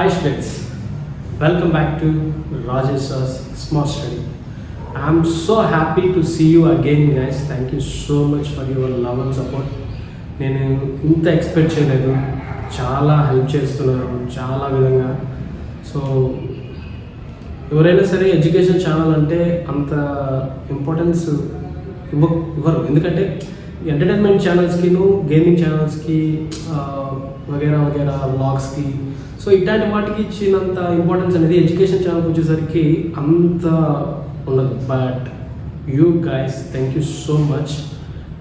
Hi students, welcome back to Rajesh Smart Study. I am so happy to see you again guys. Thank you so much for your love and support. నేను ఇంత expect చేయలేదు, చాలా help చేస్తున్నారు చాలా విధంగా. So ఎవరైనా సరే education channel అంటే అంత ఇంపార్టెన్స్ ఇవ్వరు, ఎందుకంటే ఎంటర్టైన్మెంట్ ఛానల్స్కిను గేమింగ్ ఛానల్స్కి వగేరా వగేరా వ్లాగ్స్కి సో ఇట్లాంటి వాటికి ఇచ్చినంత ఇంపార్టెన్స్ అనేది ఎడ్యుకేషన్ ఛానల్కి వచ్చేసరికి అంత ఉండదు. But you guys, thank you so much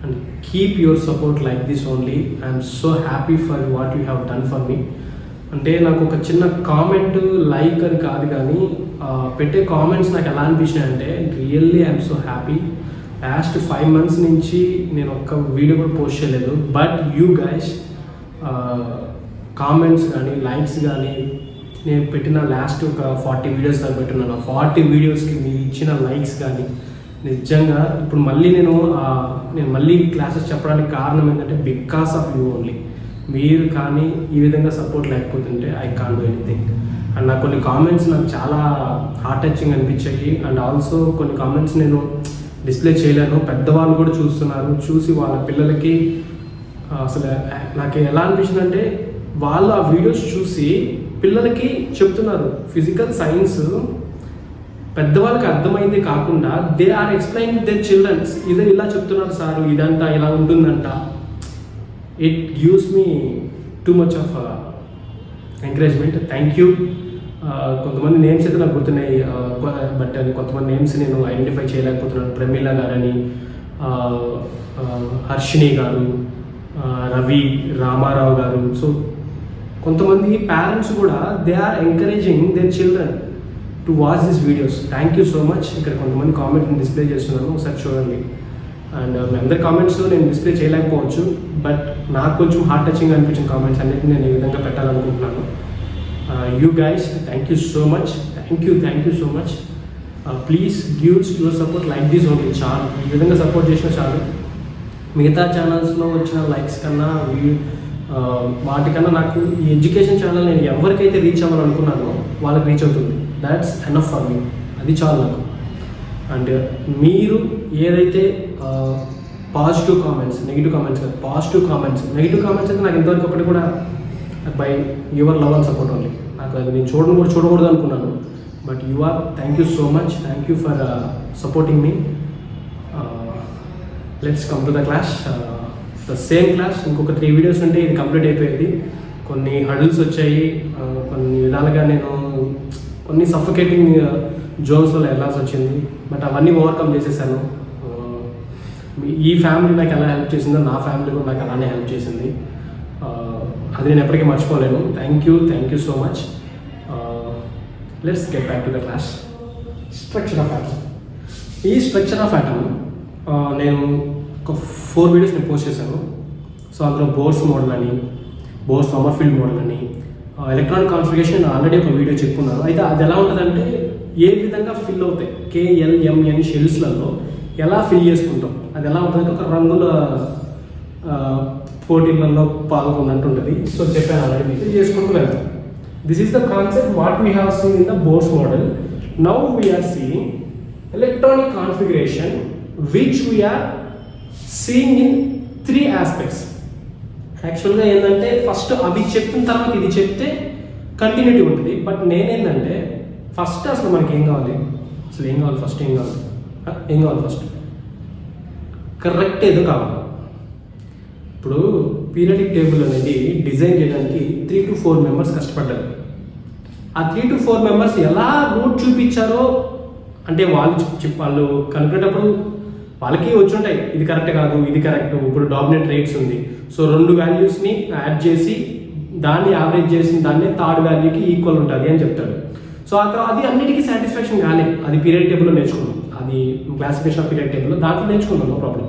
and keep your support like this only. I'm so happy for what you have done for me. అంటే నాకు ఒక చిన్న కామెంట్ లైక్ అని కాదు, కానీ పెట్టే కామెంట్స్ నాకు ఎలా అనిపించినాయి అంటే really I'm so happy. Last 5 months నుంచి నేను ఒక్క వీడియో కూడా పోస్ట్ చేయలేదు. బట్ యూ గైస్ కామెంట్స్ కానీ లైక్స్ కానీ, నేను పెట్టిన లాస్ట్ ఒక 40 వీడియోస్ దాకా పెట్టున్నాను. 40 వీడియోస్కి మీరు ఇచ్చిన లైక్స్ కానీ నిజంగా ఇప్పుడు మళ్ళీ నేను మళ్ళీ క్లాసెస్ చెప్పడానికి కారణం ఏంటంటే బికాస్ ఆఫ్ యూ ఓన్లీ. మీరు కానీ ఈ విధంగా సపోర్ట్ లేకపోతుంటే I can't do anything. And నాకు కొన్ని కామెంట్స్ నాకు చాలా హార్ట్ టచింగ్ అనిపించాయి. అండ్ ఆల్సో కొన్ని కామెంట్స్ నేను డిస్ప్లే చేయలేను. పెద్దవాళ్ళు కూడా చూస్తున్నారు, చూసి వాళ్ళ పిల్లలకి అసలు నాకు ఎలా అనిపించింది అంటే వాళ్ళు ఆ వీడియోస్ చూసి పిల్లలకి చెప్తున్నారు. ఫిజికల్ సైన్స్ పెద్దవాళ్ళకి అర్థమైంది కాకుండా they are explain their childrens. ఇది ఇలా చెప్తున్నారు సార్, ఇదంతా ఇలా ఉంటుందంట. It gives me too much of encouragement. Thank you. కొంతమంది నేమ్స్ అయితే నాకు గుర్తున్నాయి, బట్ అది కొంతమంది నేమ్స్ నేను ఐడెంటిఫై చేయలేకపోతున్నాను. ప్రమీల గారని, హర్షిణి గారు, రవి, రామారావు గారు. సో కొంతమంది పేరెంట్స్ కూడా they are encouraging their children to watch this videos. Thank you so much. ఇక్కడ కొంతమంది కామెంట్ని డిస్ప్లే చేస్తున్నాను, ఒకసారి చూడండి. అండ్ మీ అందరి కామెంట్స్ నేను డిస్ప్లే చేయలేకపోవచ్చు, బట్ నాకు కొంచెం హార్ట్ టచింగ్ అనిపించిన కామెంట్స్ అన్నిటిని నేను ఈ విధంగా పెట్టాలనుకుంటున్నాను. You guys, thank you so much. Thank you so much. Please gives your support like this only. చాలు, ఈ విధంగా సపోర్ట్ చేసిన చాలు. మిగతా ఛానల్స్లో వచ్చిన లైక్స్ కన్నా వాటికన్నా నాకు ఈ ఎడ్యుకేషన్ ఛానల్ నేను ఎవరికైతే రీచ్ అవ్వాలనుకున్నానో వాళ్ళకి రీచ్ అవుతుంది. That's enough for me. అది చాలు నాకు. అండ్ మీరు ఏదైతే పాజిటివ్ కామెంట్స్, నెగిటివ్ కామెంట్స్ కాదు, పాజిటివ్ కామెంట్స్ అయితే నాకు ఇంతవరకు ఒకటి కూడా by your love and support only. నాకు అది నేను చూడకూడదు అనుకున్నాను, but you are. Thank you so much. Thank you for supporting me. Let's come to the class. The same class. ఇంకొక 3 వీడియోస్ ఉంటే ఇది కంప్లీట్ అయిపోయేది. కొన్ని హడిల్స్ వచ్చాయి, కొన్ని విధాలుగా నేను కొన్ని సఫోకేటింగ్ జోన్స్లో వెళ్ళాల్సి వచ్చింది, బట్ అవన్నీ ఓవర్కమ్ చేసేసాను. ఈ ఫ్యామిలీ నాకు ఎలా హెల్ప్ చేసిందో నా ఫ్యామిలీ కూడా నాకు అలానే హెల్ప్ చేసింది. అది నేను ఎప్పటికీ మర్చిపోలేను. Thank you so much. Let's get back to the class. Structure of atom. ఈ స్ట్రక్చర్ ఆఫ్ యాటమ్ నేను ఒక 4 వీడియోస్ నేను పోస్ట్ చేశాను. సో అందులో బోర్స్ మోడల్ అని, బోర్స్ సమ్మర్ఫీల్డ్ మోడల్ అని, ఎలక్ట్రానిక్ కాన్ఫిగరేషన్ ఆల్రెడీ ఒక వీడియో చెప్పుకున్నాను. అయితే అది ఎలా ఉంటుందంటే ఏ విధంగా ఫిల్ అవుతాయి, KLMN షెల్స్లలో ఎలా ఫిల్ చేసుకుంటాం, అది ఎలా ఉంటుందంటే ఒక రంగుల పోటీలలో పాల్గొన్నట్టు ఉంటుంది. సో చెప్పాను ఆల్రెడీ, మీకు చేసుకుంటూ వెళ్తాం. This is the concept what we have seen in the Bohr's model. Now we're seeing electronic configuration which we're seeing in 3 aspects. యాక్చువల్గా ఏంటంటే ఫస్ట్ అవి చెప్పిన తర్వాత ఇది చెప్తే కంటిన్యూటీ ఉంటుంది. బట్ నేనేంటంటే ఫస్ట్ అసలు మనకి ఏం కావాలి ఫస్ట్ కరెక్ట్ ఏదో కావాలి. ఇప్పుడు పీరియాడిక్ టేబుల్ అనేది డిజైన్ చేయడానికి 3 to 4 members కష్టపడ్డారు. ఆ 3 to 4 members ఎలా రూట్ చూపించారో అంటే వాళ్ళు కనుక్కునేటప్పుడు వాళ్ళకి వచ్చి ఉంటాయి, ఇది కరెక్ట్ కాదు, ఇది కరెక్ట్. ఇప్పుడు డామినెంట్ రేట్స్ ఉంది, సో 2 వాల్యూస్ని యాడ్ చేసి దాన్ని యావరేజ్ చేసి దాన్ని 3rd వాల్యూకి ఈక్వల్ ఉంటుంది అని చెప్తాడు. సో అది అన్నిటికీ సాటిస్ఫాక్షన్ కాలేదు. అది పీరియడ్ టేబుల్లో నేర్చుకున్నాం, అది క్లాసిఫికేషన్ ఆఫ్ పీరియడ్ టేబుల్లో దాంట్లో నేర్చుకున్నాం, నో ప్రాబ్లం.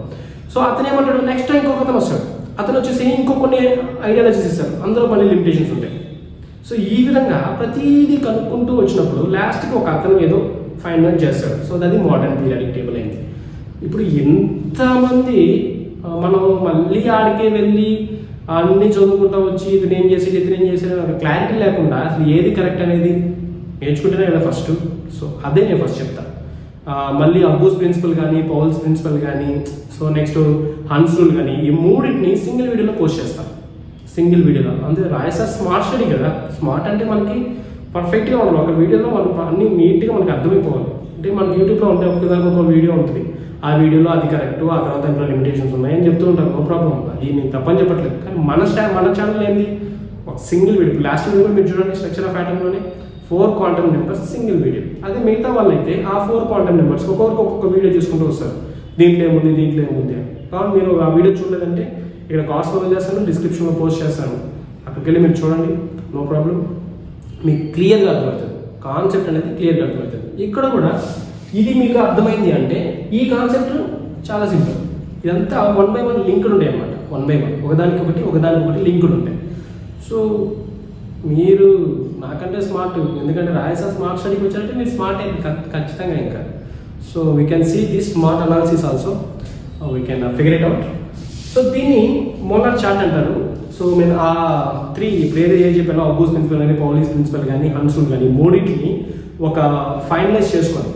సో అతను ఏమంటాడు, నెక్స్ట్ టైం ఇంకొక అతను వస్తాడు, అతను వచ్చేసి కొన్ని ఐడియాలజీస్ ఇస్తారు, అందులో మళ్ళీ లిమిటేషన్స్ ఉంటాయి. సో ఈ విధంగా ప్రతిదీ కనుక్కుంటూ వచ్చినప్పుడు లాస్ట్కి ఒక అతను ఏదో ఫైండ్ అవుట్ చేస్తాడు. సో అది మోడర్న్ పీరియాడిక్ టేబుల్ అయింది. ఇప్పుడు ఎంతమంది మనం మళ్ళీ ఆడికే వెళ్ళి అన్నీ చదువుకుంటా వచ్చి ఇది నేను చేసి ఒక క్లారిటీ లేకుండా అసలు ఏది కరెక్ట్ అనేది నేర్చుకుంటేనే కదా ఫస్ట్. సో అదే నేను ఫస్ట్ చెప్తాను. మళ్ళీ అబ్బూస్ ప్రిన్సిపల్ కానీ పౌల్స్ ప్రిన్సిపల్ కానీ సో నెక్స్ట్ హన్స్ రూల్ కానీ ఈ మూడింటిని సింగిల్ వీడియోలో పోస్ట్ చేస్తాను. సింగిల్ వీడియోలో అంటే రాయ్ సార్ స్మార్ట్ స్టడీ కదా. స్మార్ట్ అంటే మనకి పర్ఫెక్ట్గా ఉండాలి. ఒక వీడియోలో మనకు అన్ని నీట్గా మనకు అర్థమైపోవాలి. అంటే మనకి యూట్యూబ్లో ఉంటే ఒకదానికి ఒక వీడియో ఉంటుంది, ఆ వీడియోలో అది కరెక్ట్, ఆ తర్వాత ఇంట్లో లిమిటేషన్స్ ఉన్నాయని చెప్తూ ఉంటారు. నో ప్రాబ్లం, అది నేను తప్పని చెప్పట్లేదు. కానీ మన ఛానల్ ఏంది ఒక సింగిల్ వీడియో. లాస్ట్ వీడియో మీరు చూడండి, స్ట్రక్చర్ ఆఫ్ ఆటంలోనే 4 క్వాంటమ్ నెంబర్స్ సింగిల్ వీడియో. అదే మిగతా వాళ్ళైతే ఆ 4 క్వాంటమ్ నెంబర్స్ ఒక్కొక్క వీడియో చూసుకుంటూ వస్తారు. దీంట్లో ఏముంది కాబట్టి మీరు ఆ వీడియో చూడలేదంటే ఇక్కడ కాస్ట్ ఫోన్ చేస్తాను, డిస్క్రిప్షన్లో పోస్ట్ చేస్తాను, అక్కడికి వెళ్ళి మీరు చూడండి. నో ప్రాబ్లం, మీకు క్లియర్గా అర్థమవుతుంది. కాన్సెప్ట్ అనేది క్లియర్గా అర్థమవుతుంది. ఇక్కడ కూడా ఇది మీకు అర్థమైంది అంటే ఈ కాన్సెప్ట్ చాలా సింపుల్. ఇదంతా 1 by 1 లింక్డ్ ఉంటాయి అన్నమాట. 1 by 1 ఒకదానికొకటి లింక్డ్ ఉంటాయి. సో మీరు నాకంటే స్మార్ట్, ఎందుకంటే రాయసార్ స్మార్ట్ స్టడీకి వచ్చారంటే మీరు స్మార్ట్ అయింది ఖచ్చితంగా. ఇంకా so we can see this smart analysis also, we can figure it out. So దీన్ని మోనార్ చార్ట్ అంటారు. సో నేను ఆ 3 ఇప్పుడు ఏది చెప్పానో అబ్బూస్ ప్రిన్సిపల్ కానీ పౌలీస్ ప్రిన్సిపల్ కానీ హన్స్ రూల్ కానీ మూడింటిని ఒక ఫైనలైజ్ చేసుకొని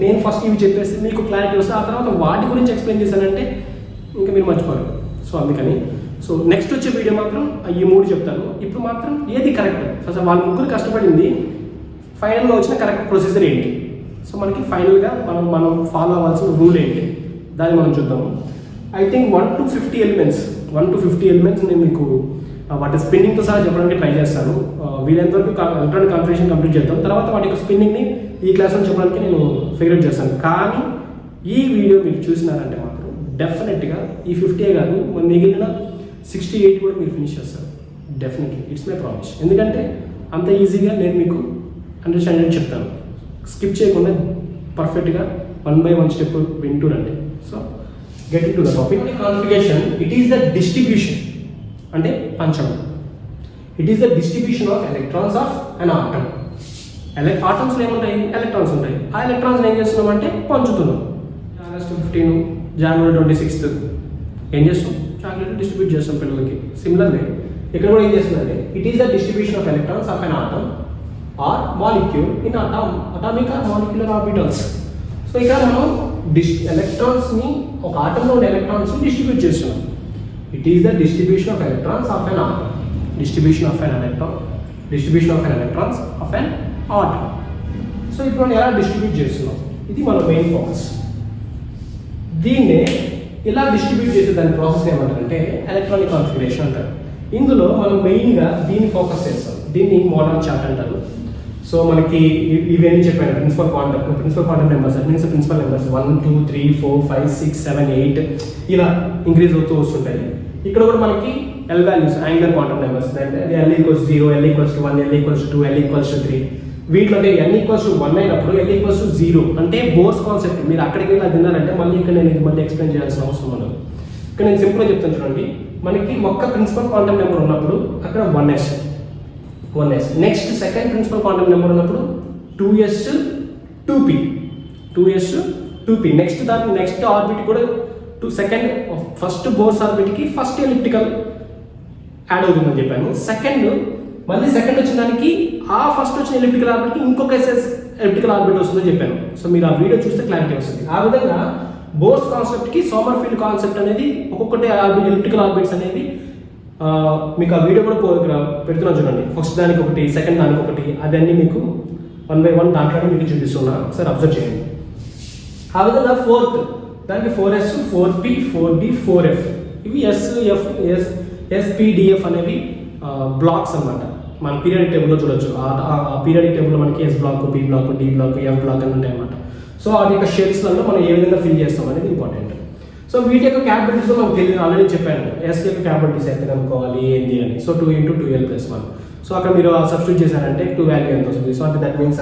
నేను ఫస్ట్ ఇవి చెప్పేస్తే మీకు క్లారిటీ వస్తే ఆ తర్వాత వాటి గురించి ఎక్స్ప్లెయిన్ చేశానంటే ఇంకా మీరు మర్చిపోరు. సో అందుకని సో నెక్స్ట్ వచ్చే వీడియో మాత్రం ఈ 3 చెప్తాను. ఇప్పుడు మాత్రం ఏది కరెక్ట్, అసలు వాళ్ళ ముగ్గురు కష్టపడింది ఫైనల్గా వచ్చిన కరెక్ట్ ప్రొసీజర్ ఏంటి, సో మనకి ఫైనల్గా మనం ఫాలో అవ్వాల్సిన రూల్ ఏంటి దాన్ని మనం చూద్దాము. ఐ థింక్ 1 to 50 ఎలిమెంట్స్ నేను మీకు వాటి స్పిన్నింగ్తో సహా చెప్పడానికి ట్రై చేస్తాను. వీలైనంత వరకు ఎలక్ట్రానిక్ కాన్ఫిగరేషన్ కంప్లీట్ చేద్దాం. తర్వాత వాటి యొక్క స్పిన్నింగ్ని ఈ క్లాస్లో చెప్పడానికి నేను ఫిగర్ అవుట్ చేస్తాను. కానీ ఈ వీడియో మీరు చూసినారంటే మాత్రం డెఫినెట్గా ఈ 50 కాదు, మిగిలిన 68 కూడా మీరు ఫినిష్ చేస్తారు డెఫినెట్లీ. It's my promise. ఎందుకంటే అంత ఈజీగా నేను మీకు అండర్స్టాండింగ్ చెప్తాను. స్కిప్ చేయకుండా పర్ఫెక్ట్గా 1 by 1 స్టెప్ వింటూ రండి. So get into the topic. Configuration it is the distribution అంటే పంచడం. It is the distribution of electrons of an atom. ఆటమ్స్లో ఏముంటాయి, ఎలక్ట్రాన్స్ ఉంటాయి. ఆ ఎలక్ట్రాన్స్ ఏం చేస్తున్నామంటే పంచుతున్నాం. ఆగస్ట్ 15, జనవరి 26 ఏం చేస్తాం, చాక్లెట్ డిస్ట్రిబ్యూట్ చేస్తాం పిల్లలకి. సిమిలర్ వే ఇక్కడ కూడా ఏం చేస్తుందంటే it is the distribution of electrons of an atom or molecule in atomic or molecular orbitals. So ఇక్కడ మనం ఎలక్ట్రాన్స్ని ఒక ఆటంలో ఉన్న ఎలక్ట్రాన్స్ని డిస్ట్రిబ్యూట్ చేస్తున్నాం. It is the distribution of electrons of an atom. Distribution of an electrons of an atom. So ఇప్పుడు మనం ఎలా డిస్ట్రిబ్యూట్ చేస్తున్నాం, ఇది మన మెయిన్ ఫోకస్. దీన్నే ఇలా డిస్ట్రిబ్యూట్ చేసే దాని ప్రాసెస్ ఏమంటారంటే ఎలక్ట్రానిక్ కాన్ఫిగరేషన్ అంటారు. ఇందులో మనం మెయిన్గా దీన్ని ఫోకస్ చేస్తాం. దీన్ని మోనార్ చార్ట్ అంటారు. సో మనకి ఇవన్నీ చెప్పాను, principal quantum numbers, means principal numbers 1 2 3 4 5 6 7 8 ఇలా ఇంక్రీజ్ అవుతూ వస్తుంటాయి. ఇక్కడ కూడా మనకి L values, angular quantum numbers అంటే L = 0, L = 1, L = 2, L = 3. వీటిలో అంటే N = 1 అయినప్పుడు L = 0 అంటే బోర్స్ కాన్సెప్ట్. మీరు అక్కడికి వెళ్ళి తిన్నారంటే మళ్ళీ ఇక్కడ నేను ఇది మళ్ళీ ఎక్స్ప్లెయిన్ చేయాల్సిన అవసరం ఉండదు. ఇక్కడ నేను సింపుల్గా చెప్తాను చూడండి. మనకి ఒక్క ప్రిన్సిపల్ క్వాంటమ్ నెంబర్ ఉన్నప్పుడు అక్కడ 1s. Next second principal quantum number ఉన్నప్పుడు 2s 2p. నెక్స్ట్ ఆర్బిట్ కూడా ఫస్ట్ బోర్స్ ఆర్బిట్కి ఫస్ట్ ఎలిప్టికల్ యాడ్ అవుతుందని చెప్పాను. సెకండ్ వచ్చిన దానికి ఆ ఫస్ట్ వచ్చిన ఎలిప్టికల్ ఆర్బిట్కి ఇంకొక ఎలిప్టికల్ ఆర్బిట్ వస్తుందని చెప్పాను. సో మీరు ఆ వీడియో చూస్తే క్లారిటీ వస్తుంది. ఆ విధంగా బోర్స్ కాన్సెప్ట్కి సోమర్ఫీల్డ్ కాన్సెప్ట్ అనేది ఒక్కొక్కటి ఎలిప్టికల్ ఆర్బిట్స్ అనేది మీకు ఆ వీడియో కూడా పెడుతున్నా చూడండి. ఫస్ట్ దానికి ఒకటి, సెకండ్ దానికి ఒకటి, అదన్నీ మీకు 1 by 1 దాంట్లోనే మీకు చూపిస్తున్నా. ఒకసారి అబ్జర్వ్ చేయండి. ఆ విధంగా ఫోర్త్ దానికి 4s 4p 4d 4f ఇవి SPDF అనేవి బ్లాక్స్ అన్నమాట. మన పీరియాడిక్ టేబుల్లో చూడొచ్చు. ఆ పీరియాడిక్ టేబుల్లో మనకి S block, P block, D block, F block అని ఉంటాయి అన్నమాట. సో వాటి యొక్క షేప్స్లలో మనం ఏ విధంగా ఫిల్ చేస్తాం అనేది ఇంపార్టెంట్. సో వీటి యొక్క క్యాపబిలిటీస్ మనకు తెలియదు, ఆల్రెడీ చెప్పాను. ఎస్ యొక్క క్యాపబిలిటీస్ ఎంత కనుక్కోవాలి ఏంటి అని. So 2 × 2l + 1. సో అక్కడ మీరు సబ్స్టిట్యూట్ చేశారంటే 2 వాల్యూ ఎంత వస్తుంది. సో అంటే దట్ మీన్స్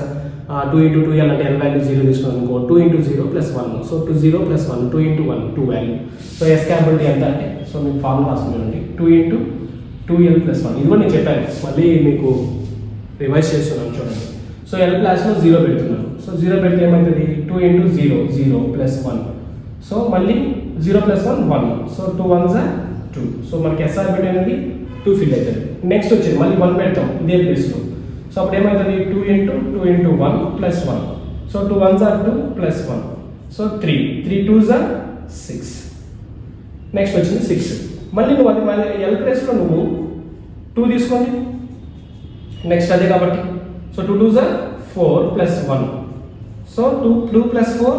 2 × 2l అంటే l వాల్యూ 0 తీసుకున్నాను అనుకో, 2 × 0 + 1. So 0 + 1 2 × 1 2 value. So S capability ఎంత అంటే, సో మీకు ఫార్ములా రాసుకుంటానండి 2 × 2l + 1. ఇది కూడా నేను చెప్పాను, మళ్ళీ మీకు రివైజ్ చేస్తున్నాను చూడండి. సో l ప్లస్లో 0 పెడుతున్నాను. సో 0 పెడితే ఏమవుతుంది, 2 × 0 0 + 1. సో మళ్ళీ 0 + 1 1. So 2 1s 2. సో మనకి s ఆర్బిట్ అనేది 2 ఫిల్ అవుతుంది. నెక్స్ట్ వచ్చేది మళ్ళీ 1 పెడతాం ఇదే ప్లేస్లో. సో అప్పుడు ఏమవుతుంది 2 into 1 plus 1. So 2 1s are 2 plus 1. So 3 2s are 6. Next వచ్చింది 6. మళ్ళీ నువ్వు అది మళ్ళీ ఎల్ ప్లేస్లో నువ్వు 2 తీసుకోండి. నెక్స్ట్ అదే కాబట్టి so 2 2s are 4 plus 1. So 2 plus 4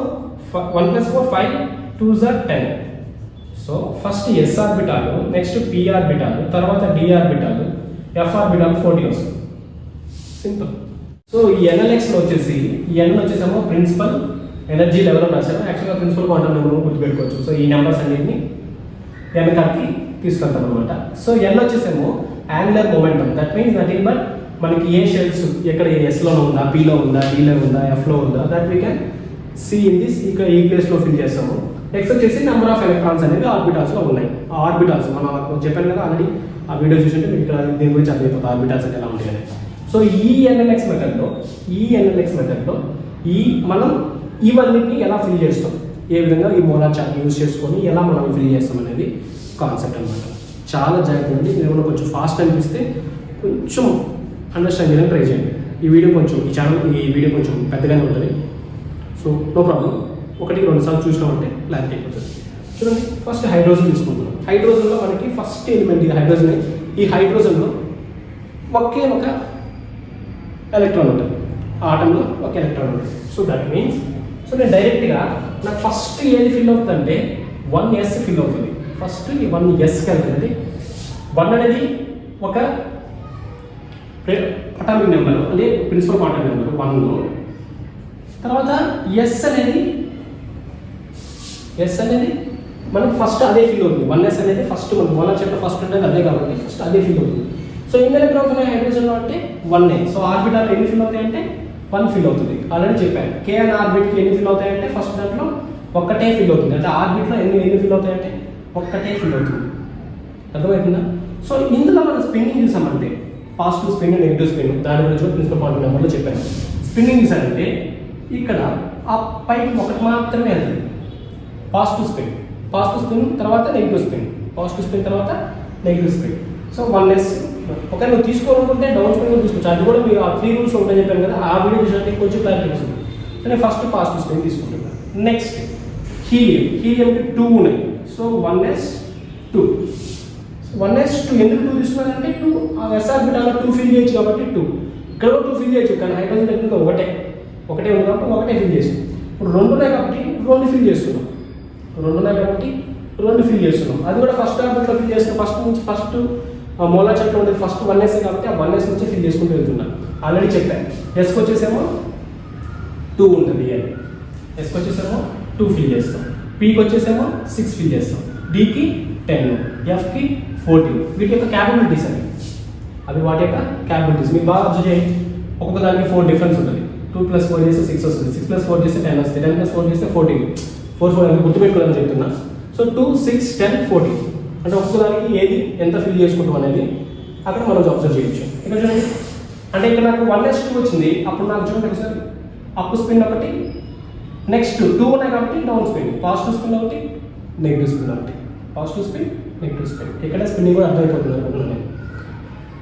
1 plus 4 5 2s are 10. So first s ఆర్బిటాలు, నెక్స్ట్ p ఆర్బిటాలు, తర్వాత d ఆర్బిటాలు, f ఆర్బిటాలు 14 వస్తుంది. సింపుల్. సో ఈ NLXలో వచ్చేసి ఈ n వచ్చేసేమో ప్రిన్సిపల్ ఎనర్జీ లెవెల్ అని రాశాను. యాక్చువల్గా ప్రిన్సిపల్ క్వాంటమ్ నెంబర్ గుర్తుపెట్టుకోవచ్చు. సో ఈ నెంబర్స్ అన్నింటిని n కట్టి తీసుకెళ్తాం అనమాట. సో n వచ్చేసేమో angular momentum. That means nothing but మనకి ఏ షెల్స్ ఎక్కడ ఎస్లో ఉందా, పీలో ఉందా, డీలో ఉందా, ఎఫ్లో ఉందా, that we can see in this ఇక్కడ ఈ ప్లేస్లో ఫిల్ చేస్తాము. నెక్స్ట్ వచ్చేసి నెంబర్ ఆఫ్ ఎలక్ట్రాన్స్ అనేది ఆర్బిటాల్స్లో ఉన్నాయి. ఆ ఆర్బిటాల్స్ మనం చెప్పాను కదా ఆల్రెడీ, ఆ వీడియో చూసింటే మీకు ఇక్కడ దీని గురించి అర్థమైపోతుంది ఆర్బిటాల్స్ అంటే ఎలా ఉంటాయని. సో ఈ NLX మెథడ్లో మనం ఇవన్నిటిని ఎలా ఫిల్ చేస్తాం, ఏ విధంగా ఈ మోలార్ చార్ట్ యూజ్ చేసుకొని ఎలా మనం ఫిల్ చేస్తాం అనేది కాన్సెప్ట్ అనమాట. చాలా జాగ్రత్త అండి. మీరు ఏమైనా కొంచెం ఫాస్ట్ అనిపిస్తే కొంచెం అండర్స్టాండ్ చేయడానికి ట్రై చేయండి. ఈ వీడియో కొంచెం పెద్దగానే ఉంటుంది. సో నో ప్రాబ్లం, 1-2 సార్లు చూసినామంటే క్లారిటీ అయిపోతుంది. చూడండి, ఫస్ట్ హైడ్రోజన్ తీసుకుంటున్నాం. హైడ్రోజన్లో మనకి ఫస్ట్ ఎలిమెంట్ ఇది హైడ్రోజన్. ఈ హైడ్రోజన్లో ఒకే ఒక ఎలక్ట్రాన్ ఉంటుంది. ఆటంలో ఒక ఎలక్ట్రాన్ ఉంటుంది. సో దట్ మీన్స్ సో నేను డైరెక్ట్గా నాకు ఫస్ట్ ఏది ఫిల్ అవుతుందంటే 1s ఫిల్ అవుతుంది. ఫస్ట్ ఈ 1sకి వెళ్తుంది. 1 అనేది ఒక అటామిక్ నెంబర్, అంటే ప్రిన్సిపల్ క్వాంటమ్ నెంబర్ 1లో. తర్వాత s అనేది మనకు ఫస్ట్ అదే ఫిల్ అవుతుంది. 1s అనేది ఫస్ట్ మనకు మోలార్ చార్ట్లో ఫస్ట్ ఉంటుంది అదే కాబట్టి ఫస్ట్ అదే ఫిల్ అవుతుంది. సో ఎన్ని ఎలక్ట్రాన్స్ ఉన్నాయి హైడ్రోజన్లో అంటే 1a. సో ఆర్బిటాల్ ఎన్ని ఫిల్ అవుతాయి అంటే 1 ఫిల్ అవుతుంది. ఆల్రెడీ చెప్పాను. k అనే ఆర్బిట్కి ఎన్ని ఫిల్ అవుతాయి అంటే ఫస్ట్ దాంట్లో ఒక్కటే ఫిల్ అవుతుంది. అంటే ఆర్బిట్లో ఎన్ని ఫిల్ అవుతాయి అంటే ఒక్కటే ఫిల్ అవుతుంది. అర్థమవుతుందా? సో ఇందులో మనం స్పిన్నింగ్ చూసామంటే పాజిటివ్ స్పిన్, నెగిటివ్ స్పిన్, దాని గురించి ప్రిన్సిపల్ క్వాంటమ్ నెంబర్లో చెప్పాను. స్పిన్నింగ్ చూసారంటే ఇక్కడ ఆ పైకి ఒకటి మాత్రమే వెళ్తుంది, పాజిటివ్ స్పిన్ తర్వాత నెగిటివ్ స్పిన్, పాజిటివ్ స్పిన్ తర్వాత నెగిటివ్ స్పిన్. సో 1s ఒక నువ్వు తీసుకోవాలనుకుంటే డౌన్ స్పిన్ కూడా తీసుకోవచ్చు. అది కూడా మీరు ఆ 3 రూల్స్ ఉంటాయి చెప్పాను కదా, ఆ వీడియో చూసినట్టు కొంచెం క్లారిటీ వస్తుంది. నేను ఫస్ట్ పాజిటివ్ స్పిన్ తీసుకుంటున్నాను. నెక్స్ట్ హీలియంకి 2 ఉన్నాయి. సో 1s 2 ఎందుకు 2 తీసుకున్నానంటే 2 s ఆర్బిటాల్లో 2 ఫిల్ చేయొచ్చు కాబట్టి 2. ఇక్కడ కూడా 2 ఫిల్ చేయొచ్చు, కానీ హైడ్రోజన్ టెక్నిక్ ఒకటే ఉంది కాబట్టి ఒకటే ఫిల్ చేసాం. ఇప్పుడు 2 ఉన్నాయి కాబట్టి 2 ఫిల్ చేస్తున్నాం. అది కూడా ఫస్ట్ ఆర్బిట్లో ఫిల్ చేస్తున్నాం. ఫస్ట్ మోలార్ చార్ట్లో ఉండేది ఫస్ట్ 1s కాబట్టి ఆ 1s నుంచి ఫిల్ చేసుకుంటూ వెళ్తున్నాను. ఆల్రెడీ చెప్పాను. ఎస్కి వచ్చేసేమో 2 ఉంటుంది. ఎస్కి వచ్చేసేమో 2 ఫిల్ చేస్తాం. పీకి వచ్చేసేమో 6 ఫిల్ చేస్తాం. డీకి 10, ఎఫ్కి 14. వీటి యొక్క క్యాపబిలిటీస్ అని అవి వాటి యొక్క క్యాపబిలిటీస్ మీకు బాగా అబ్జర్వ్ చేయండి. ఒక్కొక్క దానికి 4 డిఫరెన్స్ ఉంటుంది. 2 + 4 చేస్తే 6 వస్తుంది. 6 + 4 చేస్తే 10 వస్తుంది. 10 + 4 చేస్తే 14. 4 అని గుర్తుపెట్టుకోవాలని చెప్తున్నా. సో 2, 6, 10, 14 అంటే ఒక్కొక్క దానికి ఏది ఎంత ఫిల్ చేసుకుంటాం అనేది అక్కడ మనం అబ్జర్వ్ చేయొచ్చు. ఇక్కడ చూడండి, అంటే ఇక్కడ నాకు 1s 2 వచ్చింది. అప్పుడు నాకు చూడండి ఒకసారి అప్ స్పిన్ ఒకటి, నెక్స్ట్ 2 ఉన్నాయి కాబట్టి డౌన్ స్పిన్, పాజిటివ్ స్పిన్ ఒకటి, నెగిటివ్ స్పిన్ ఒకటి, పాజిటివ్ స్పిన్, నెగిటివ్ స్పిన్. ఇక్కడ స్పిన్నింగ్ కూడా అర్థమైపోతుంది అనుకుంటున్నాను నేను.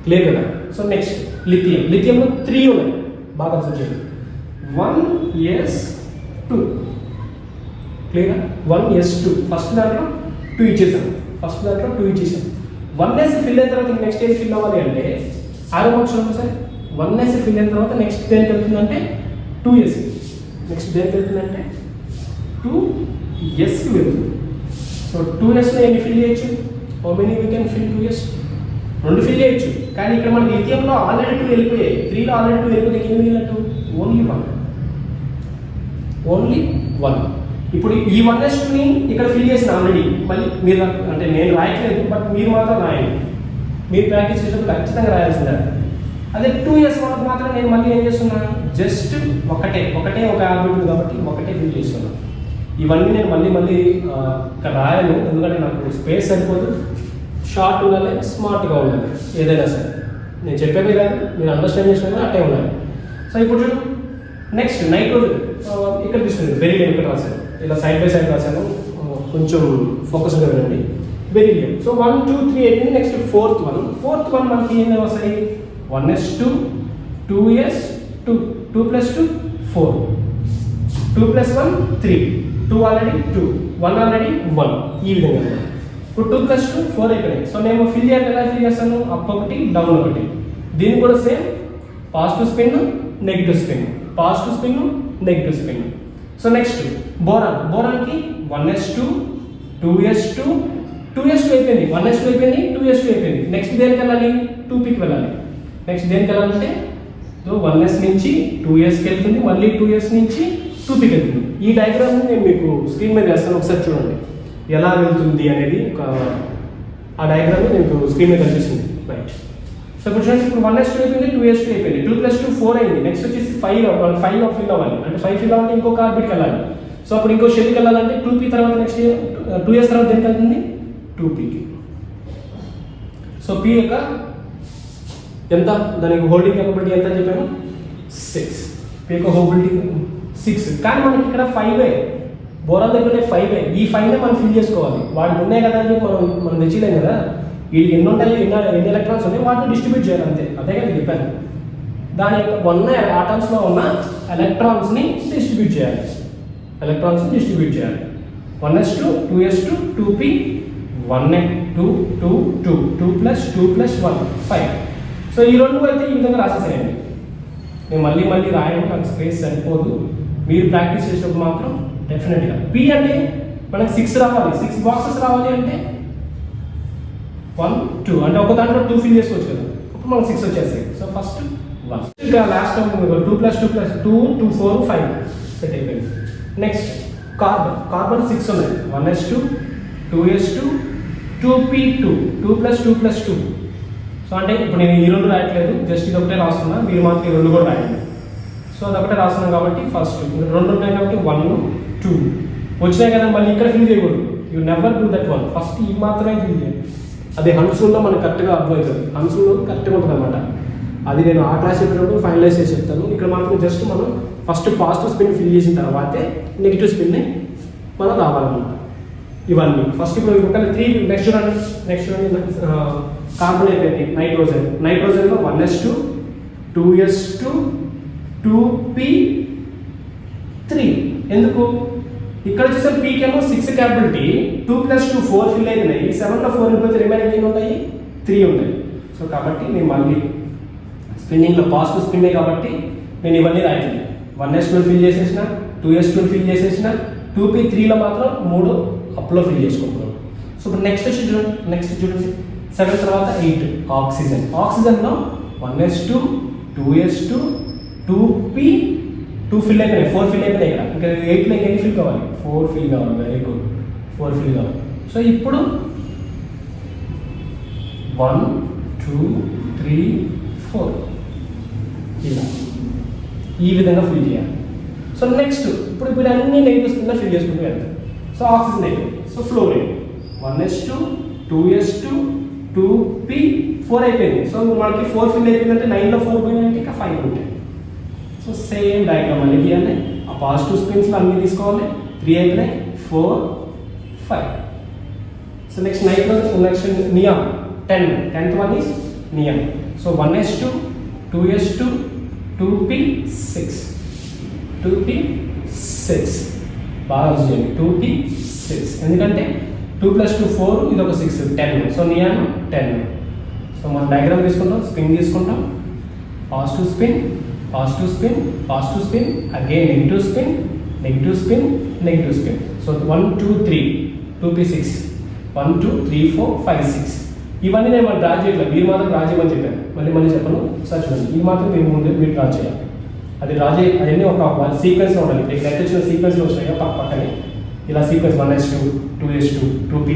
క్లియర్ కదా? సో నెక్స్ట్ లిథియంలో 3 ఉన్నాయి. బాగా అబ్జర్వ్ చేయండి. 1s2 clear. 1s2 ఫస్ట్ దాంట్లో 2 ఇచ్చేసాను. 1s ఫిల్ అయిన తర్వాత నెక్స్ట్ ఏది ఫిల్ అవ్వాలి అంటే ఆరోపక్షం సార్ 1s ఫిల్ అయిన తర్వాత నెక్స్ట్ దేనికి వెళ్తుందంటే 2s. నెక్స్ట్ దేనికి వెళ్తుందంటే 2sకి వెళ్తుంది. సో 2sలో ఎన్ని ఫిల్ చేయొచ్చు? How many we can fill 2s? 2 fill చేయొచ్చు. కానీ ఇక్కడ మన లిథియంలో ఆల్రెడీ 2 వెళ్ళిపోయాయి. 3లో ఆల్రెడీ 2 వెళ్ళిపోతే ఎన్ని మిగిలినట్టు? ఓన్లీ 1. ఇప్పుడు ఈ 1s2ని ఇక్కడ ఫిల్ చేసిన ఆల్రెడీ. మళ్ళీ మీరు అంటే నేను రాయట్లేదు, బట్ మీరు మాత్రం రాయండి. మీరు ప్రాక్టీస్ చేసినప్పుడు ఖచ్చితంగా రాయాల్సిందే. అదే 2s వరకు మాత్రం నేను మళ్ళీ ఏం చేస్తున్నాను? జస్ట్ ఒకటే ఒక ఆర్బిట్ ఉంది కాబట్టి ఒకటే ఫిల్ చేస్తున్నాను. ఇవన్నీ నేను మళ్ళీ ఇక్కడ రాయను, ఎందుకంటే నాకు స్పేస్ సరిపోదు. షార్ట్ ఉండాలి, స్మార్ట్గా ఉండాలి. ఏదైనా సరే నేను చెప్పేదే కాదు, మీరు అండర్స్టాండ్ చేసినా అట్టే ఉండాలి. సో ఇప్పుడు చూడు, నెక్స్ట్ నైట్రోజన్ ఇక్కడ తీసుకుంది. బెరిలియం ఇక్కడ రాశాను, ఇలా సైడ్ బై సైడ్ రాశాను. కొంచెం ఫోకస్గా వినండి. బెరీలియం. సో 1 2 3 అయిపోయింది. నెక్స్ట్ ఫోర్త్ వన్ మనకి ఏం వస్తాయి 1s2 2s2 2 + 2 4 2 + 1 3 2 ఆల్రెడీ 2 1 ఆల్రెడీ 1 ఈ విధంగా. ఇప్పుడు 2 + 2 4 అయిపోయినాయి. సో నేను ఫిల్ చేయాలి, ఎలా ఫిల్ చేస్తాను అప్ ఒకటి డౌన్ ఒకటి. దీన్ని కూడా same positive spin negative spin, positive spin negative spin. So next బోరాన్కి 1s2 2s2 2s2 అయిపోయింది, 1s2 అయిపోయింది, 2s2 అయిపోయింది. నెక్స్ట్ దేనికి వెళ్ళాలి 2pకి వెళ్ళాలి. నెక్స్ట్ దేనికి వెళ్ళాలంటే 1s నుంచి 2sకి వెళ్తుంది, మళ్ళీ 2s నుంచి 2pకి వెళ్తుంది. ఈ డయాగ్రామ్ నేను మీకు స్క్రీన్ మీద వేస్తాను, ఒకసారి చూడండి ఎలా వెళ్తుంది అనేది. ఆ డయాగ్రామ్ నేను స్క్రీన్ మీద కనిపిస్తుంది. రైట్. సో ఇప్పుడు చూడండి, ఇప్పుడు 1s2 అయిపోయింది, 2s2 అయిపోయింది, 2 + 2 4 అయింది. నెక్స్ట్ వచ్చేసి 5 ఫిల్ అవ్వాలి. అంటే 5 ఫిల్ అవ్వాలంటే ఇంకొక ఆర్బిట్కి వెళ్ళాలి. సో అప్పుడు ఇంకో షెల్కి వెళ్ళాలంటే 2p తర్వాత నెక్స్ట్ 2s తర్వాత దేనికి వెళ్తుంది 2pకి. సో p యొక్క ఎంత, దానికి హోల్డింగ్ కెపాసిటీ ఎంత అని చెప్పాను 6. p యొక్క హోల్డింగ్ 6. కానీ మనకి ఇక్కడ 5 బోరాన్ దగ్గర 5 ఈ 5నే మనం ఫిల్ చేసుకోవాలి. వాడికి ఉన్నాయి కదా అని చెప్పి మనం తెచ్చిలేం కదా. వీటికి ఎన్ని ఉంటాయి, ఎన్ని ఎలక్ట్రాన్స్ ఉన్నాయి, వాటిని డిస్ట్రిబ్యూట్ చేయాలి అంతే. అదే కదా చెప్పాను. దాని యొక్క ఉన్న ఆటమ్స్లో ఉన్న ఎలక్ట్రాన్స్ని డిస్ట్రిబ్యూట్ చేయాలి. 1s2 2s2 2p 1 2 2 2 2 + 2 + 1 5. సో ఈ రెండు అయితే ఈ విధంగా రాసేసేయండి. నేను మళ్ళీ రాయడం నాకు స్పేస్ సరిపోదు. మీరు ప్రాక్టీస్ చేసినప్పుడు మాత్రం డెఫినెట్గా p అంటే మనకు 6 రావాలి, 6 బాక్సెస్ రావాలి అంటే 1 2 అంటే ఒక దాంట్లో 2 ఫిల్ చేసుకోవచ్చు కదా, అప్పుడు మనకు 6 వచ్చేస్తాయి. సో ఫస్ట్ 1 ఇంకా లాస్ట్ టైం 2 + 2 + 2 2 4 5 సెట్ అయిపోయింది. నెక్స్ట్ కార్బన్ 6 ఉన్నాయి, 1s2 2s2 2p2 2 + 2 + 2. సో అంటే ఇప్పుడు నేను ఈ రెండు రాయట్లేదు, జస్ట్ ఇది ఒకటే రాస్తున్నా, మీరు మాత్రం ఈ రెండు కూడా రాయండి. సో అదొకటే రాస్తున్నాం కాబట్టి ఫస్ట్ రెండు ఉన్నాయి కాబట్టి 1 2 వచ్చినాయి కదా, మళ్ళీ ఇక్కడ ఫిల్ చేయకూడదు. You never do that one. First ఈ మాత్రమే ఫిల్ చేయాలి. అది హన్స్లో మనకు కరెక్ట్గా అర్థం అవుతుంది, హన్స్లో కరెక్ట్గా ఉంటుంది అనమాట. అది నేను ఆ క్లాస్ చెప్పినప్పుడు ఫైనలైజ్ చేసి చెప్తాను. ఇక్కడ మాత్రం జస్ట్ మనం ఫస్ట్ పాజిటివ్ స్పిన్ ఫిల్ చేసిన తర్వాతే నెగిటివ్ స్పిన్ని మనం రావాలన్నమాట. ఇవన్నీ ఫస్ట్ ఇప్పుడు ఒక 3 నెక్స్ట్ చూడండి కార్బన్ అయిపోయింది, నైట్రోజన్లో 1s2 2s2 2p3. ఎందుకు ఇక్కడ వచ్చేసి పీకి ఏమో 6 క్యాపిటల్ 2 + 2 4 ఫిల్ అయినాయి. 7లో 4 వెళ్ళిపోతే రిమైనింగ్ ఏమి ఉన్నాయి 3 ఉన్నాయి. సో కాబట్టి నేను మళ్ళీ స్పిన్నింగ్లో పాజిటివ్ స్పిన్నే కాబట్టి నేను ఇవన్నీ రాయట్లేదు. 1s2 ఫిల్ చేసేసిన, 2s2 ఫిల్ చేసేసిన, 2p3లో మాత్రం 3 అప్లో ఫిల్ చేసుకుంటున్నాను. సో ఇప్పుడు నెక్స్ట్ చూడండి 7 తర్వాత 8 ఆక్సిజన్లో 1s2 2s2 2p 2 ఫిల్ అయిపోయినాయి, 4 ఫిల్ అయిపోయినాయి. ఇక్కడ ఇంకా 8లో ఎన్ని ఫిల్ కావాలి 4 ఫిల్ కావాలి. వెరీ గుడ్, 4 ఫిల్ కావాలి. సో ఇప్పుడు 1 2 3 4 ఇలా ఈ విధంగా ఫిల్ చేయాలి. సో నెక్స్ట్ ఇప్పుడు అన్ని నెగిటివ్ స్పిన్లో ఫిల్ చేసుకుంటూ వెళ్తాం. సో ఆక్సిజన్ అయిపోయింది. So fluorine 1s2 2s2 2p 4 అయిపోయింది. సో మనకి 4 ఫిల్ అయిపోయిందంటే 9లో 4 పోయిందంటే ఇంకా 5 ఉంటాయి. సో సేమ్ డయాగ్రామ్ అన్ని గీయాలి. ఆ పాజిటివ్ స్పిన్స్లో అన్ని తీసుకోవాలి. 3 అయిపోయినాయి, 4 5. So next neon 10th one is neon. So 1s2 2s2 2p6 బాగా చేయండి 2p6. ఎందుకంటే 2 + 2 4, ఇది ఒక 6 10. So neon 10. సో మనం డయాగ్రామ్ తీసుకుంటాం, స్పిన్ తీసుకుంటాం, positive spin again negative spin. So 1 2 3 2p6 1 2 3 4 5 6. ఇవన్నీ నేను డ్రా చేయట్లేదు, మీరు మాత్రం డ్రా చేయమని చెప్పాను. మళ్ళీ చెప్పను, సార్ చూడండి ఇది మాత్రం మీరు డ్రా చేయాలి. అది డ్రా అవన్నీ ఒక సీక్వెన్స్లో ఉండాలి. ఇప్పుడు నెట్ వచ్చిన సీక్వెన్స్లో వచ్చినాయి పక్కనే ఇలా సీక్వెన్స్ 1s2 2s2 2p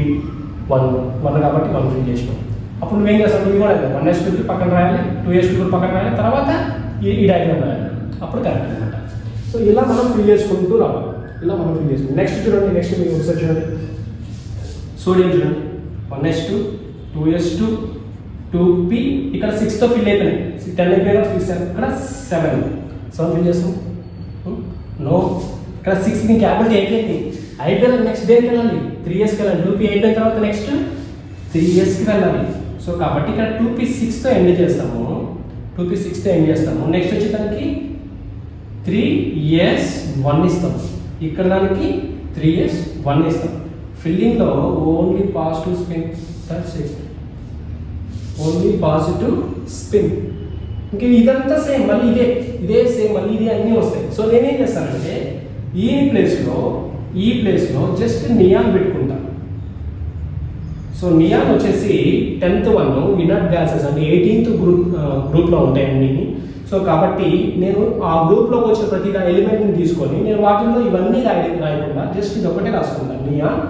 1 కాబట్టి 1 ఫిల్ చేసినాం. అప్పుడు నువ్వేం చేస్తావు, ఇది కూడా 1s2కి పక్కన రాయాలి, 2s2 పక్కన రాయాలి, తర్వాత ఈ డయాగ్రామ్ రాయాలి, అప్పుడు కరెక్ట్ అనమాట. సో ఇలా మనం ఫిల్ చేసుకుంటూ రావాలి. నెక్స్ట్ చూడండి, మీరు ఒకసారి చూడండి సోడియం చూడండి 1s2 2s2 2p ఇక్కడ 6తో ఫిల్ అయిపోయినాయి, 10 అయిపోయినా 6 ఇక్కడ 7 ఫిల్ చేస్తాం. నో ఇక్కడ 6 క్యాపిటల్ అయిపోయింది. నెక్స్ట్ దేనికి వెళ్ళాలి 3sకి వెళ్ళాలి. 2p అయిపోయిన తర్వాత నెక్స్ట్ 3sకి వెళ్ళాలి. సో కాబట్టి ఇక్కడ 2p6తో ఎండ్ చేస్తాము. 2p6తో ఎండ్ చేస్తాము. నెక్స్ట్ వచ్చి దానికి 3s1 ఇస్తాం. ఇక్కడ దానికి 3s1 ఇస్తాం. ఫిల్లింగ్లో only positive spin, that's it, only positive spin. ఇంకా ఇదంతా సేమ్, మళ్ళీ ఇదే సేమ్, మళ్ళీ ఇదే అన్నీ వస్తాయి. సో నేనేం చేస్తానంటే ఈ ప్లేస్లో జస్ట్ నియాన్ పెట్టుకుంటా. సో నియాన్ వచ్చేసి 10th వన్ ఇనర్ట్ గ్యాసెస్ అంటే 18th గ్రూప్లో ఉంటాయండి. సో కాబట్టి నేను ఆ గ్రూప్లోకి వచ్చిన ప్రతి ఎలిమెంట్ని తీసుకొని నేను వాటిల్లో ఇవన్నీ రాయకుండా జస్ట్ ఇది ఒకటే రాసుకుంటాను, నియాన్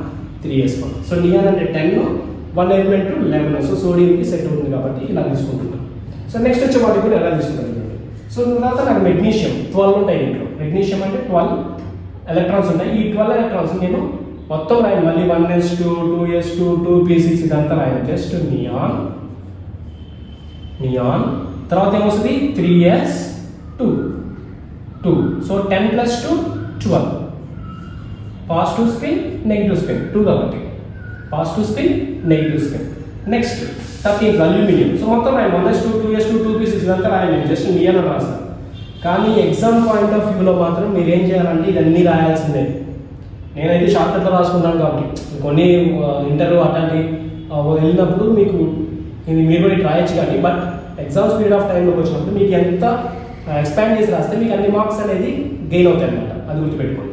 3s1. సో నియాన్ అంటే 10, 1 ఎలిమెంట్ 11. సో సోడియంకి సెట్ అవుతుంది కాబట్టి ఇలా తీసుకుంటున్నాను. సో నెక్స్ట్ వచ్చే వాటికి కూడా ఎలా తీసుకుంటాను. సో తర్వాత నాకు మెగ్నీషియం 12 ఉంటాయి ఇంట్లో. మెగ్నీషియం అంటే 12 ఎలక్ట్రాన్స్ ఉంటాయి. ఈ 12 ఎలక్ట్రాన్స్ నేను మొత్తం రాయను, మళ్ళీ 1s2, 2s2, 2p6 ఇదంతా రాయను. జస్ట్ నియాన్ తర్వాత ఏమొస్తుంది 3s2. So 10 + 2 12. Positive spin, negative spin 2 కాబట్టి positive spin, negative spin. Next 13 aluminium. So మొత్తం రాయను 1s2, 2s2, 2p6 ఇదంతా రాయలేదు, జస్ట్ నియాన్ అని రాస్తాను. కానీ ఎగ్జామ్ పాయింట్ ఆఫ్ వ్యూలో మాత్రం మీరు ఏం చేయాలంటే ఇదన్నీ రాయాల్సిందే. నేనైతే షార్ట్కట్లో రాసుకున్నాను కాబట్టి కొన్ని ఇంటర్వ్యూ అట్లాంటి వెళ్ళినప్పుడు మీకు ఇది మీరు కూడా రాయొచ్చు. కానీ బట్ ఎగ్జామ్స్ పీరియడ్ ఆఫ్ టైంలోకి వచ్చినప్పుడు మీకు ఎంత ఎక్స్పాండ్ చేసి రాస్తే మీకు అన్ని మార్క్స్ అనేది గెయిన్ అవుతాయి అనమాట. అది గుర్తుపెట్టుకోండి.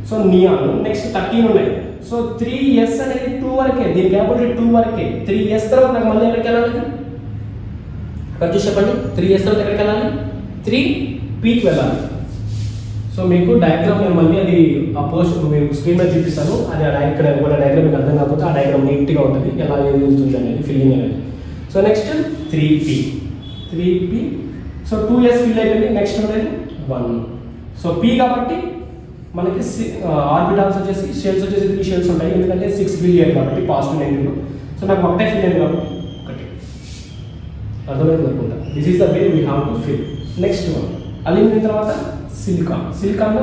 సో నియాన్ నెక్స్ట్ 13 ఉన్నాయి. సో 3s అనేది 2 వరకే, దీని క్యాపిటల్ 2 వరకే. 3s తర్వాత నాకు మళ్ళీ ఎక్కడికి వెళ్ళాలి? ఇక్కడ చూసి చెప్పండి, 3s తర్వాత ఎక్కడికి వెళ్ళాలి? 3pకి వెళ్ళాలి. సో మీకు డయాగ్రామ్ నేను మళ్ళీ అది ఆ పోస్ట్ మీకు స్క్రీన్ మీద చూపిస్తాను. అది ఇక్కడ కూడా డయాగ్రామ్ మీకు అర్థం కాకపోతే ఆ డయాగ్రామ్ నీట్గా ఉంటుంది, ఎలా వెళ్తుంది అనేది ఫిల్లింగ్ అనేది. So next 3p. So 2s fill అయిపోయింది. నెక్స్ట్ ఉండేది 1. సో p కాబట్టి మనకి ఆర్బిటాల్స్ వచ్చేసి షెల్స్ వచ్చేసి 3 షెల్స్ ఉంటాయి, ఎందుకంటే 6 ఫిల్ చేయాలి కాబట్టి పాజిటివ్ నెగిటివ్. సో నాకు ఒకటే ఫిల్ అయింది కాబట్టి ఒకటి అర్థమైంది అనుకుంటా. This is the way we have to fill. Next one aluminium తర్వాత సిలికాన్లో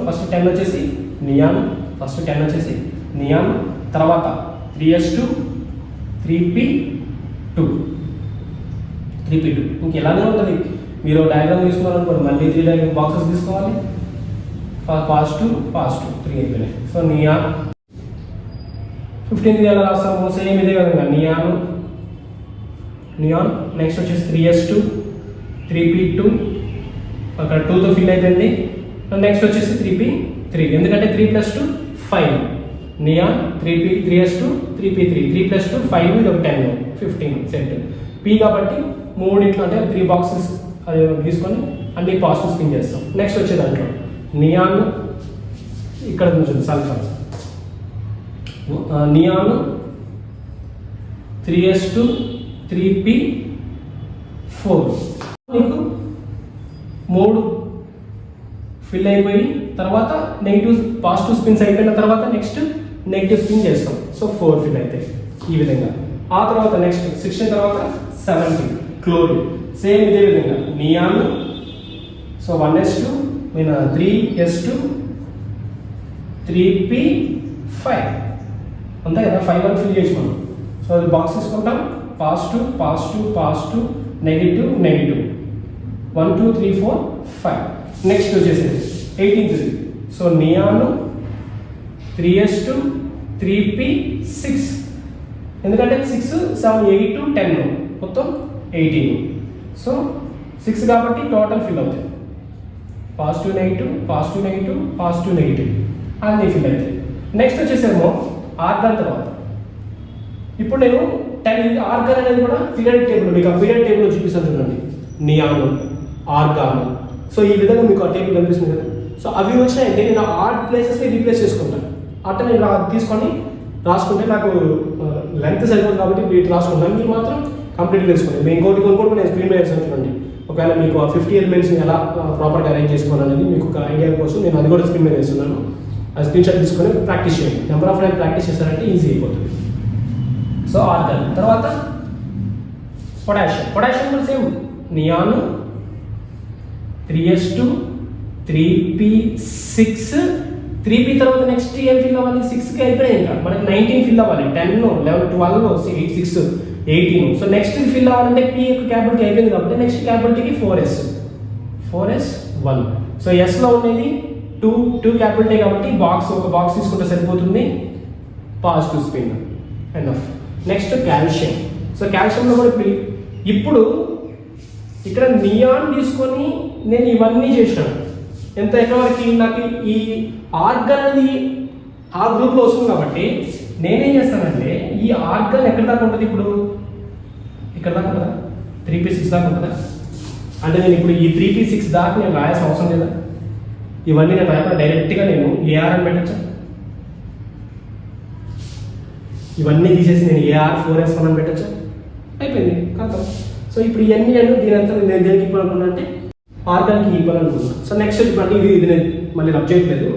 ఫస్ట్ 10 వచ్చేసి నియాన్, తర్వాత 3s2, 3p2. ఇంక ఎలానే ఉంటుంది. మీరు డయాగ్రామ్ తీసుకున్నారనుకోండి, మళ్ళీ 3 డయాగ్రామ్ బాక్సెస్ తీసుకోవాలి. పాజిటివ్ 3 అయిపోయినాయి. సో నియాన్ 15 ఎలా రాస్తాము? సేమ్ ఇదే విధంగా నియాన్. నెక్స్ట్ వచ్చేసి 3s2, 3p2. అక్కడ 2తో ఫిల్ అయిపోయింది. నెక్స్ట్ వచ్చేసి 3p3, ఎందుకంటే 3 + 2 5. నియాన్ 3s2, 3p3, 3 + 2 5, ఇది ఒక 10, 15 సెట్. p కాబట్టి 3 అంటే 3 బాక్సెస్ తీసుకొని అన్ని పాజిటివ్ స్పిన్ చేస్తాం. నెక్స్ట్ వచ్చే దాంట్లో నియాన్ ఇక్కడ నుంచి సల్ఫర్. Neon 3s2, 3p4. మీకు 3 ఫిల్ అయిపోయి తర్వాత నెగిటివ్ పాజిటివ్ స్పిన్స్ అయిపోయిన తర్వాత నెక్స్ట్ నెగిటివ్ స్పిన్ చేస్తాం. సో 4 ఫిల్ అవుతాయి ఈ విధంగా. ఆ తర్వాత నెక్స్ట్ 16 తర్వాత 17 క్లోరిన్. సేమ్ ఇదే విధంగా neon. So 1s2, 3s2, 3p5 అంతే కదా, 5 వరకు ఫిల్ చేసుకున్నాం. సో అది బాక్స్ తీసుకుంటాం. Positive, negative, 1 2 3 4 5. నెక్స్ట్ వచ్చేసేది 18th. So neon 3s2, 3p6, ఎందుకంటే 6 7 8 10 మొత్తం 18. సో 6 కాబట్టి టోటల్ ఫిల్ అవుతాయి. పాజిటివ్ నెగిటివ్ అన్నీ ఫిల్ అవుతాయి. నెక్స్ట్ వచ్చేసేమో ఆర్గాన్ తర్వాత. ఇప్పుడు నేను 10 ఆర్గాన్ అనేది కూడా పీరియడ్ టేబుల్, మీకు ఆ పీరియడ్ టేబుల్ చూపిస్తాను చూడండి. Neon, organ. సో ఈ విధంగా మీకు ఆ టేబుల్ కనిపిస్తుంది కదా. సో అవి వచ్చినాయంటే నేను ఆర్ట్ ప్లేసెస్ని రీప్లేస్ చేసుకుంటాను. అట్లా నేను తీసుకొని రాసుకుంటే నాకు లెంత్ సరిపోదు కాబట్టి వీటి రాసుకుంటాను. మీరు మాత్రం కంప్లీట్గా తెలుసుకోండి. మేము ఇంకోటి నేను స్క్రీన్ మీద వేసాను చూడండి. ఒకవేళ మీకు ఆ 50 ఎలిమెంట్స్ని ఎలా ప్రాపర్గా అరేంజ్ చేసుకోవాలనేది మీకు ఒక ఐడియా కోసం నేను అది కూడా స్క్రీన్ మీద వేస్తున్నాను. ఆ స్క్రీన్ షాట్ తీసుకొని ప్రాక్టీస్ చేయండి. నెంబర్ ఆఫ్ టైం ప్రాక్టీస్ చేస్తారంటే ఈజీ అయిపోతుంది. సో ఆర్గాన్ తర్వాత పొటాషియం కూడా same. Neon 3s2, 3p6, 3p తర్వాత నెక్స్ట్ ఏం ఫిల్ అవ్వాలి? 6కి అయిపోయాయి, ఇంకా మనకి 19 ఫిల్ అవ్వాలి. 10 11 12 6 18. సో నెక్స్ట్ ఫిల్ అవ్వాలంటే p యొక్క క్యాపిటల్ అయిపోయింది కాబట్టి నెక్స్ట్ క్యాపిటల్కి 4s 1. సో s లో ఉండేది 2 క్యాపిటల్ కాబట్టి ఒక బాక్స్ తీసుకుంటే సరిపోతుంది. Positive spin enough. Next calcium. So కాల్షియంలో కూడా ఇప్పుడు ఇక్కడ నియాన్ తీసుకొని నేను ఇవన్నీ చేశాను. ఎంత ఎక్కడికి నాకు ఈ ఆర్గాన్ అనేది ఆ గ్రూప్లో వస్తుంది కాబట్టి నేనేం చేస్తానంటే ఈ ఆర్గాన్ ఎక్కడ దాకా ఉంటుంది? ఇప్పుడు ఇక్కడ దాకా ఉంటుందా? 3p6 దాకా ఉంటుందా? అంటే నేను ఇప్పుడు ఈ 3p6 దాకా నేను రాయాల్సిన అవసరం లేదా? ఇవన్నీ నేను రాయకుండా డైరెక్ట్గా నేను ఏఆర్ అని పెట్టచ్చా? ఇవన్నీ తీసేసి నేను AR4S1 అని పెట్టచ్చా? అయిపోయింది కాదు. సో ఇప్పుడు ఇవన్నీ నేను దీని అంతా నేను దేనికి ఈక్వల్ అనుకున్నా అంటే ఆర్గాన్కి ఈక్వల్ అనుకున్నాను. సో నెక్స్ట్ ఇప్పుడు ఇది నేను మళ్ళీ రబ్ చేయట్లేదు,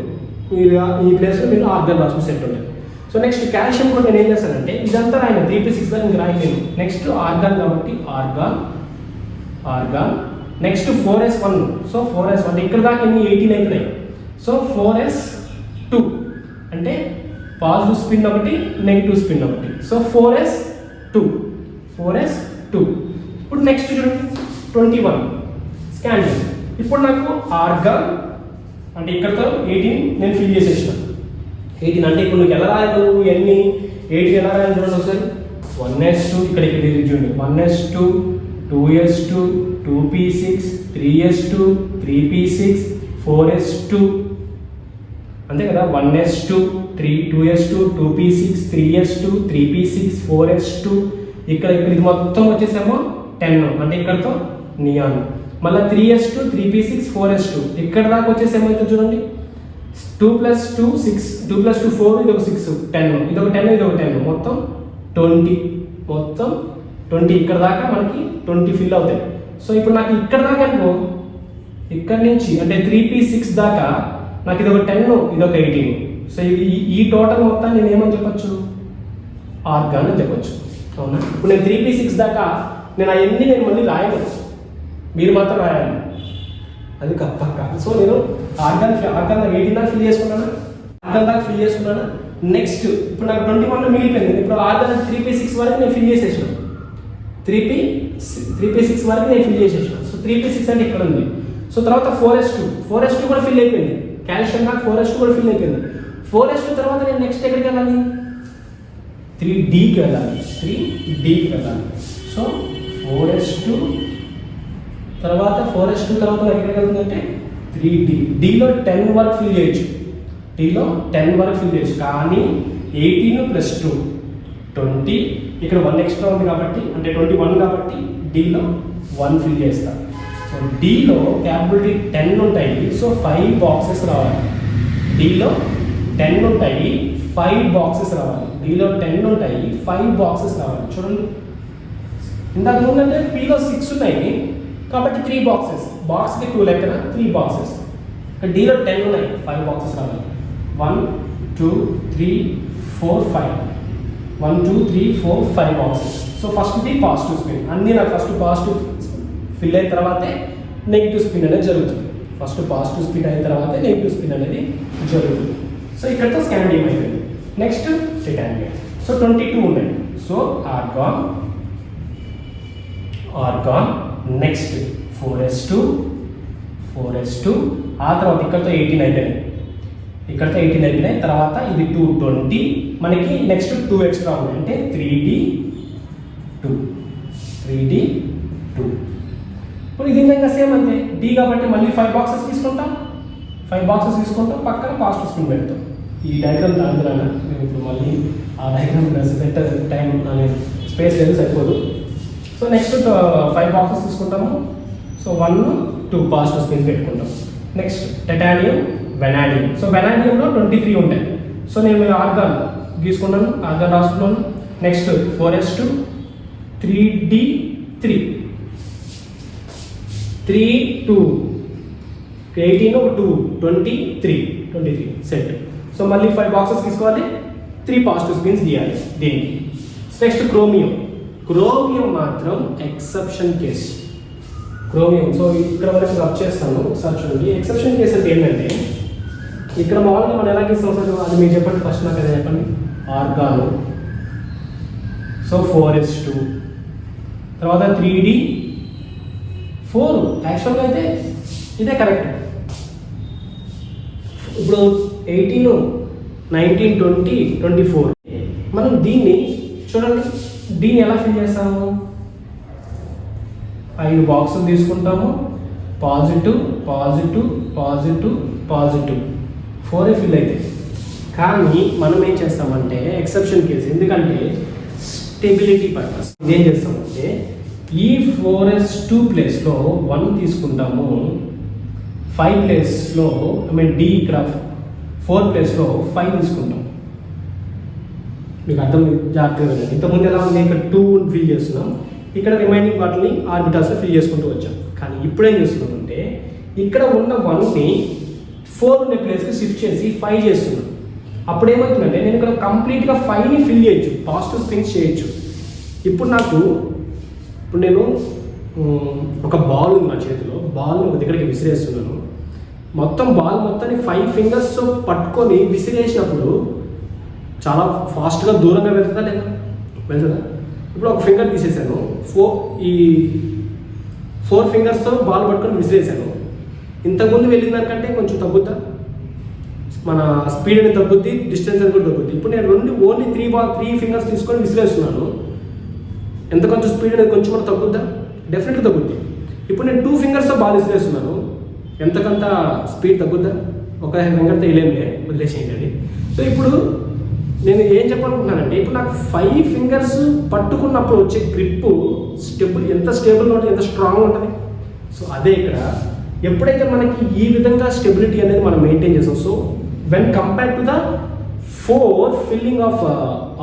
మీరు ఈ ప్లేస్లో మీరు ఆర్గాన్ రాసుకుని సెట్ ఉండేది. సో నెక్స్ట్ కాల్షియం కూడా నేను ఏం చేస్తానంటే ఇదంతా రాయను, 3p6 దాకా ఇంక రాయలేను. నెక్స్ట్ ఆర్గాన్ కాబట్టి organ next 4s1. So 4s1 ఇక్కడ దాకా ఎన్ని 18 అయిపోయినాయి. సో 4s2 అంటే పాజిటివ్ స్పిన్ ఒకటి, నెగిటివ్ స్పిన్ ఒకటి. So 4s2. ఇప్పుడు నెక్స్ట్ చూడండి 21 స్కాన్. ఇప్పుడు నాకు ఆర్గాన్ అంటే ఇక్కడతో 18 నేను ఫిల్ చేసేసిన. 18 అంటే ఇప్పుడు నువ్వు ఎలా రాయదు ఎన్ని 18 ఎలా రాయాలి చూడండి ఒకసారి. 1s2 ఇక్కడ చూడండి 1s2 2s2 2p6 3s2 3p6 4s2 అంతే కదా. 1s2 2s2 2p6 3s2 3p6 4s2 ఇక్కడ ఇది మొత్తం వచ్చేసేమో 10 అంటే ఇక్కడతో నియాన్. మళ్ళీ 3s2 3p6 4s2 ఇక్కడ దాకా వచ్చేసేమో అయితే చూడండి 2 + 2 6 2 + 2 4 ఇది ఒక 6 10 ఇది ఒక 10 ఇది ఒక 10 మొత్తం 20 ఇక్కడ దాకా మనకి 20 ఫిల్ అవుతాయి. సో ఇప్పుడు నాకు ఇక్కడ దాకా అనుకో ఇక్కడ నుంచి అంటే 3p6 దాకా నాకు ఇది ఒక 10 ఇది ఒక 18. సో ఈ టోటల్ మొత్తం నేను ఏమని చెప్పొచ్చు? ఆర్గాన్ అని చెప్పొచ్చు. అవునా? ఇప్పుడు నేను 3p6 దాకా నేను అవన్నీ నేను మళ్ళీ రాయను, మీరు మాత్రం రాయాలి, అది పక్క. సో నేను ఆర్గాన్ 18 దాకా ఫిల్ చేసుకున్నాను, ఆర్గాన్ దాకా ఫిల్ చేసుకున్నాను. నెక్స్ట్ ఇప్పుడు నాకు 21లో మిగిలిపోయింది. ఇప్పుడు ఆర్గాన్ 3p6 వరకు నేను ఫిల్ చేసేసాను. 3p6 వరకు నేను ఫిల్ చేసేసాను. సో 3p6 అంటే ఇక్కడ ఉంది. సో తర్వాత 4s2 కూడా ఫిల్ అయిపోయింది. కాల్షియం నాకు 4s2 కూడా ఫిల్ అయిపోయింది. 4s2 తర్వాత నేను నెక్స్ట్ ఎక్కడికి వెళ్ళాలి? 3dకి వెళ్ళాలి. సో 4s2 తర్వాత ఎక్కడికి వెళ్తుందంటే 3d. Dలో 10 వరకు ఫిల్ చేయొచ్చు, కానీ 18 + 2 20 ఇక్కడ 1 ఎక్స్ట్రా ఉంది కాబట్టి అంటే 21 కాబట్టి Dలో 1 ఫిల్ చేస్తాను. సో Dలో క్యాపబిలిటీ 10 ఉంటాయి. సో 5 బాక్సెస్ రావాలి. Dలో 10 ఉంటాయి, 5 బాక్సెస్ రావాలి. చూడండి ఇందాక ముందంటే Pలో 6 ఉన్నాయి కాబట్టి 3 బాక్సెస్, బాక్స్కి 2 లెక్కన 3 బాక్సెస్. ఇక్కడ Dలో 10 ఉన్నాయి, 5 బాక్సెస్ రావాలి. 1 2 3 4 5 1 2 3 4 5 బాక్సెస్. సో ఫస్ట్ది పాజిటివ్ స్పిన్. అన్నీ నాకు ఫస్ట్ పాజిటివ్ ఫిల్ అయిన తర్వాతే నెగిటివ్ స్పిన్ అనేది జరుగుతుంది. ఫస్ట్ పాజిటివ్ స్పిన్ అయిన తర్వాతే నెగిటివ్ స్పిన్ అనేది జరుగుతుంది. సో ఇక్కడతో స్కాండియం అయిపోయింది. Next titanium. సో 22 ఉన్నాయి. సో ఆర్గాన్ నెక్స్ట్ 4s2 ఆ తర్వాత ఇక్కడతో 18 అయిపోయినాయి. తర్వాత ఇది 220 మనకి నెక్స్ట్ 2 ఎక్స్ట్రా ఉన్నాయి అంటే 3d2. ఇప్పుడు ఇది ఇంకా సేమ్ అంతే. D కాబట్టి మళ్ళీ 5 బాక్సెస్ తీసుకుంటాం, పక్కన పాజిటివ్ స్పిన్ పెడతాం. ఈ డయాగ్రామ్ దాంట్లో ఇప్పుడు మళ్ళీ ఆ డయాగ్రామ్ పెట్ట టైం అనేది స్పేస్ లేదు, సరిపోదు. సో నెక్స్ట్ 5 బాక్సెస్ తీసుకుంటాము. సో 1 2 పాజిటివ్ స్పిన్స్ పెట్టుకుంటాం. Next titanium vanadium. సో వెనాడియంలో 23 ఉంటాయి. సో నేను ఆర్గాన్ తీసుకున్నాను, ఆర్గాన్ రాసుకున్నాను. నెక్స్ట్ 4s2 3d3 2 18 ఒక 2 23 సెట్. సో మళ్ళీ 5 బాక్సెస్ తీసుకోవాలి, 3 పాజిటివ్ స్పిన్స్ తీయాలి దీనికి. నెక్స్ట్ క్రోమియం మాత్రం ఎక్సెప్షన్ కేస్. సో ఇక్కడ వరకు రబ్ చేస్తాను, ఒకసారి చూడండి. ఎక్సెప్షన్ కేస్ అంటే ఏంటంటే ఇక్కడ మామూలుగా మనం ఎలా గీస్తాం సార్, అది మీరు చెప్పండి ఫస్ట్, నాకు అదే చెప్పండి. ఆర్గాను, సో 4s2, తర్వాత 3d4. యాక్చువల్గా అయితే ఇదే కరెక్ట్. ఇప్పుడు 18, 19, 20, 24 మనం దీన్ని చూడండి, దీన్ని ఎలా ఫిల్ చేస్తాము? 5 బాక్సులు తీసుకుంటాము, positive positive positive positive, 4 fill అవుతాయి. కానీ మనం ఏం చేస్తామంటే ఎక్సెప్షన్ కేసు, ఎందుకంటే స్టెబిలిటీ పర్పస్ ఏం చేస్తామంటే ఈ 4s2 ప్లేస్లో 1 తీసుకుంటాము, 5 ప్లేస్లో డి ఇక్కడ 4 ప్లేస్లో 5 తీసుకుంటాం. మీకు అర్థం జాగ్రత్తగా వెళ్ళండి. ఇంతకుముందు ఎలా ఉంది, ఇక్కడ 2 ఫిల్ చేస్తున్నాం, ఇక్కడ రిమైనింగ్ వాటిని ఆర్బిటాల్స్లో ఫిల్ చేసుకుంటూ వచ్చాం. కానీ ఇప్పుడు ఏం చేస్తున్నామంటే ఇక్కడ ఉన్న 1ని 4 ఉండే ప్లేస్కి షిఫ్ట్ చేసి 5 చేస్తున్నాం. అప్పుడు ఏమవుతుందంటే నేను ఇక్కడ కంప్లీట్గా 5ని ఫిల్ చేయొచ్చు, పాజిటివ్ స్పిన్స్ చేయొచ్చు. ఇప్పుడు నేను ఒక బాల్ ఉంది నా చేతిలో, బాల్ని ఒక దగ్గరికి విసిరేస్తున్నాను. మొత్తం బాల్ మొత్తాన్ని 5 ఫింగర్స్తో పట్టుకొని విసిరేసినప్పుడు చాలా ఫాస్ట్గా దూరంగా వెళ్తుందా లేదా? వెళ్తుందా? ఇప్పుడు ఒక ఫింగర్ తీసేసాను, 4 ఫింగర్స్తో బాల్ పట్టుకొని విసిరేసాను. ఇంతకుముందు వెళ్ళిన దానికంటే కొంచెం తగ్గుద్దా? మన స్పీడ్ అనేది తగ్గుద్ది, డిస్టెన్స్ అనేది కూడా తగ్గుద్ది. ఇప్పుడు నేను ఓన్లీ 3 ఫింగర్స్ తీసుకొని విసిరేస్తున్నాను. ఎంత కొంచెం స్పీడ్ అనేది కొంచెం కూడా తగ్గుద్దా? డెఫినెట్గా తగ్గుద్ది. ఇప్పుడు నేను 2 ఫింగర్స్తో బాల్ విసిరేస్తున్నాను, ఎంతకంత స్పీడ్ తగ్గుద్దా? ఒక ఫింగర్తో వెళ్ళేంలే, వదిలేసేయండి. సో ఇప్పుడు నేను ఏం చెప్పాలనుకుంటున్నానంటే, ఇప్పుడు నాకు 5 ఫింగర్స్ పట్టుకున్నప్పుడు వచ్చే గ్రిప్ ఎంత స్టేబుల్గా ఉంటుంది, ఎంత స్ట్రాంగ్ ఉంటుంది. సో అదే ఇక్కడ ఎప్పుడైతే మనకి ఈ విధంగా స్టెబిలిటీ అనేది మనం మెయింటైన్ చేస్తాం, so when compare to the 4 filling of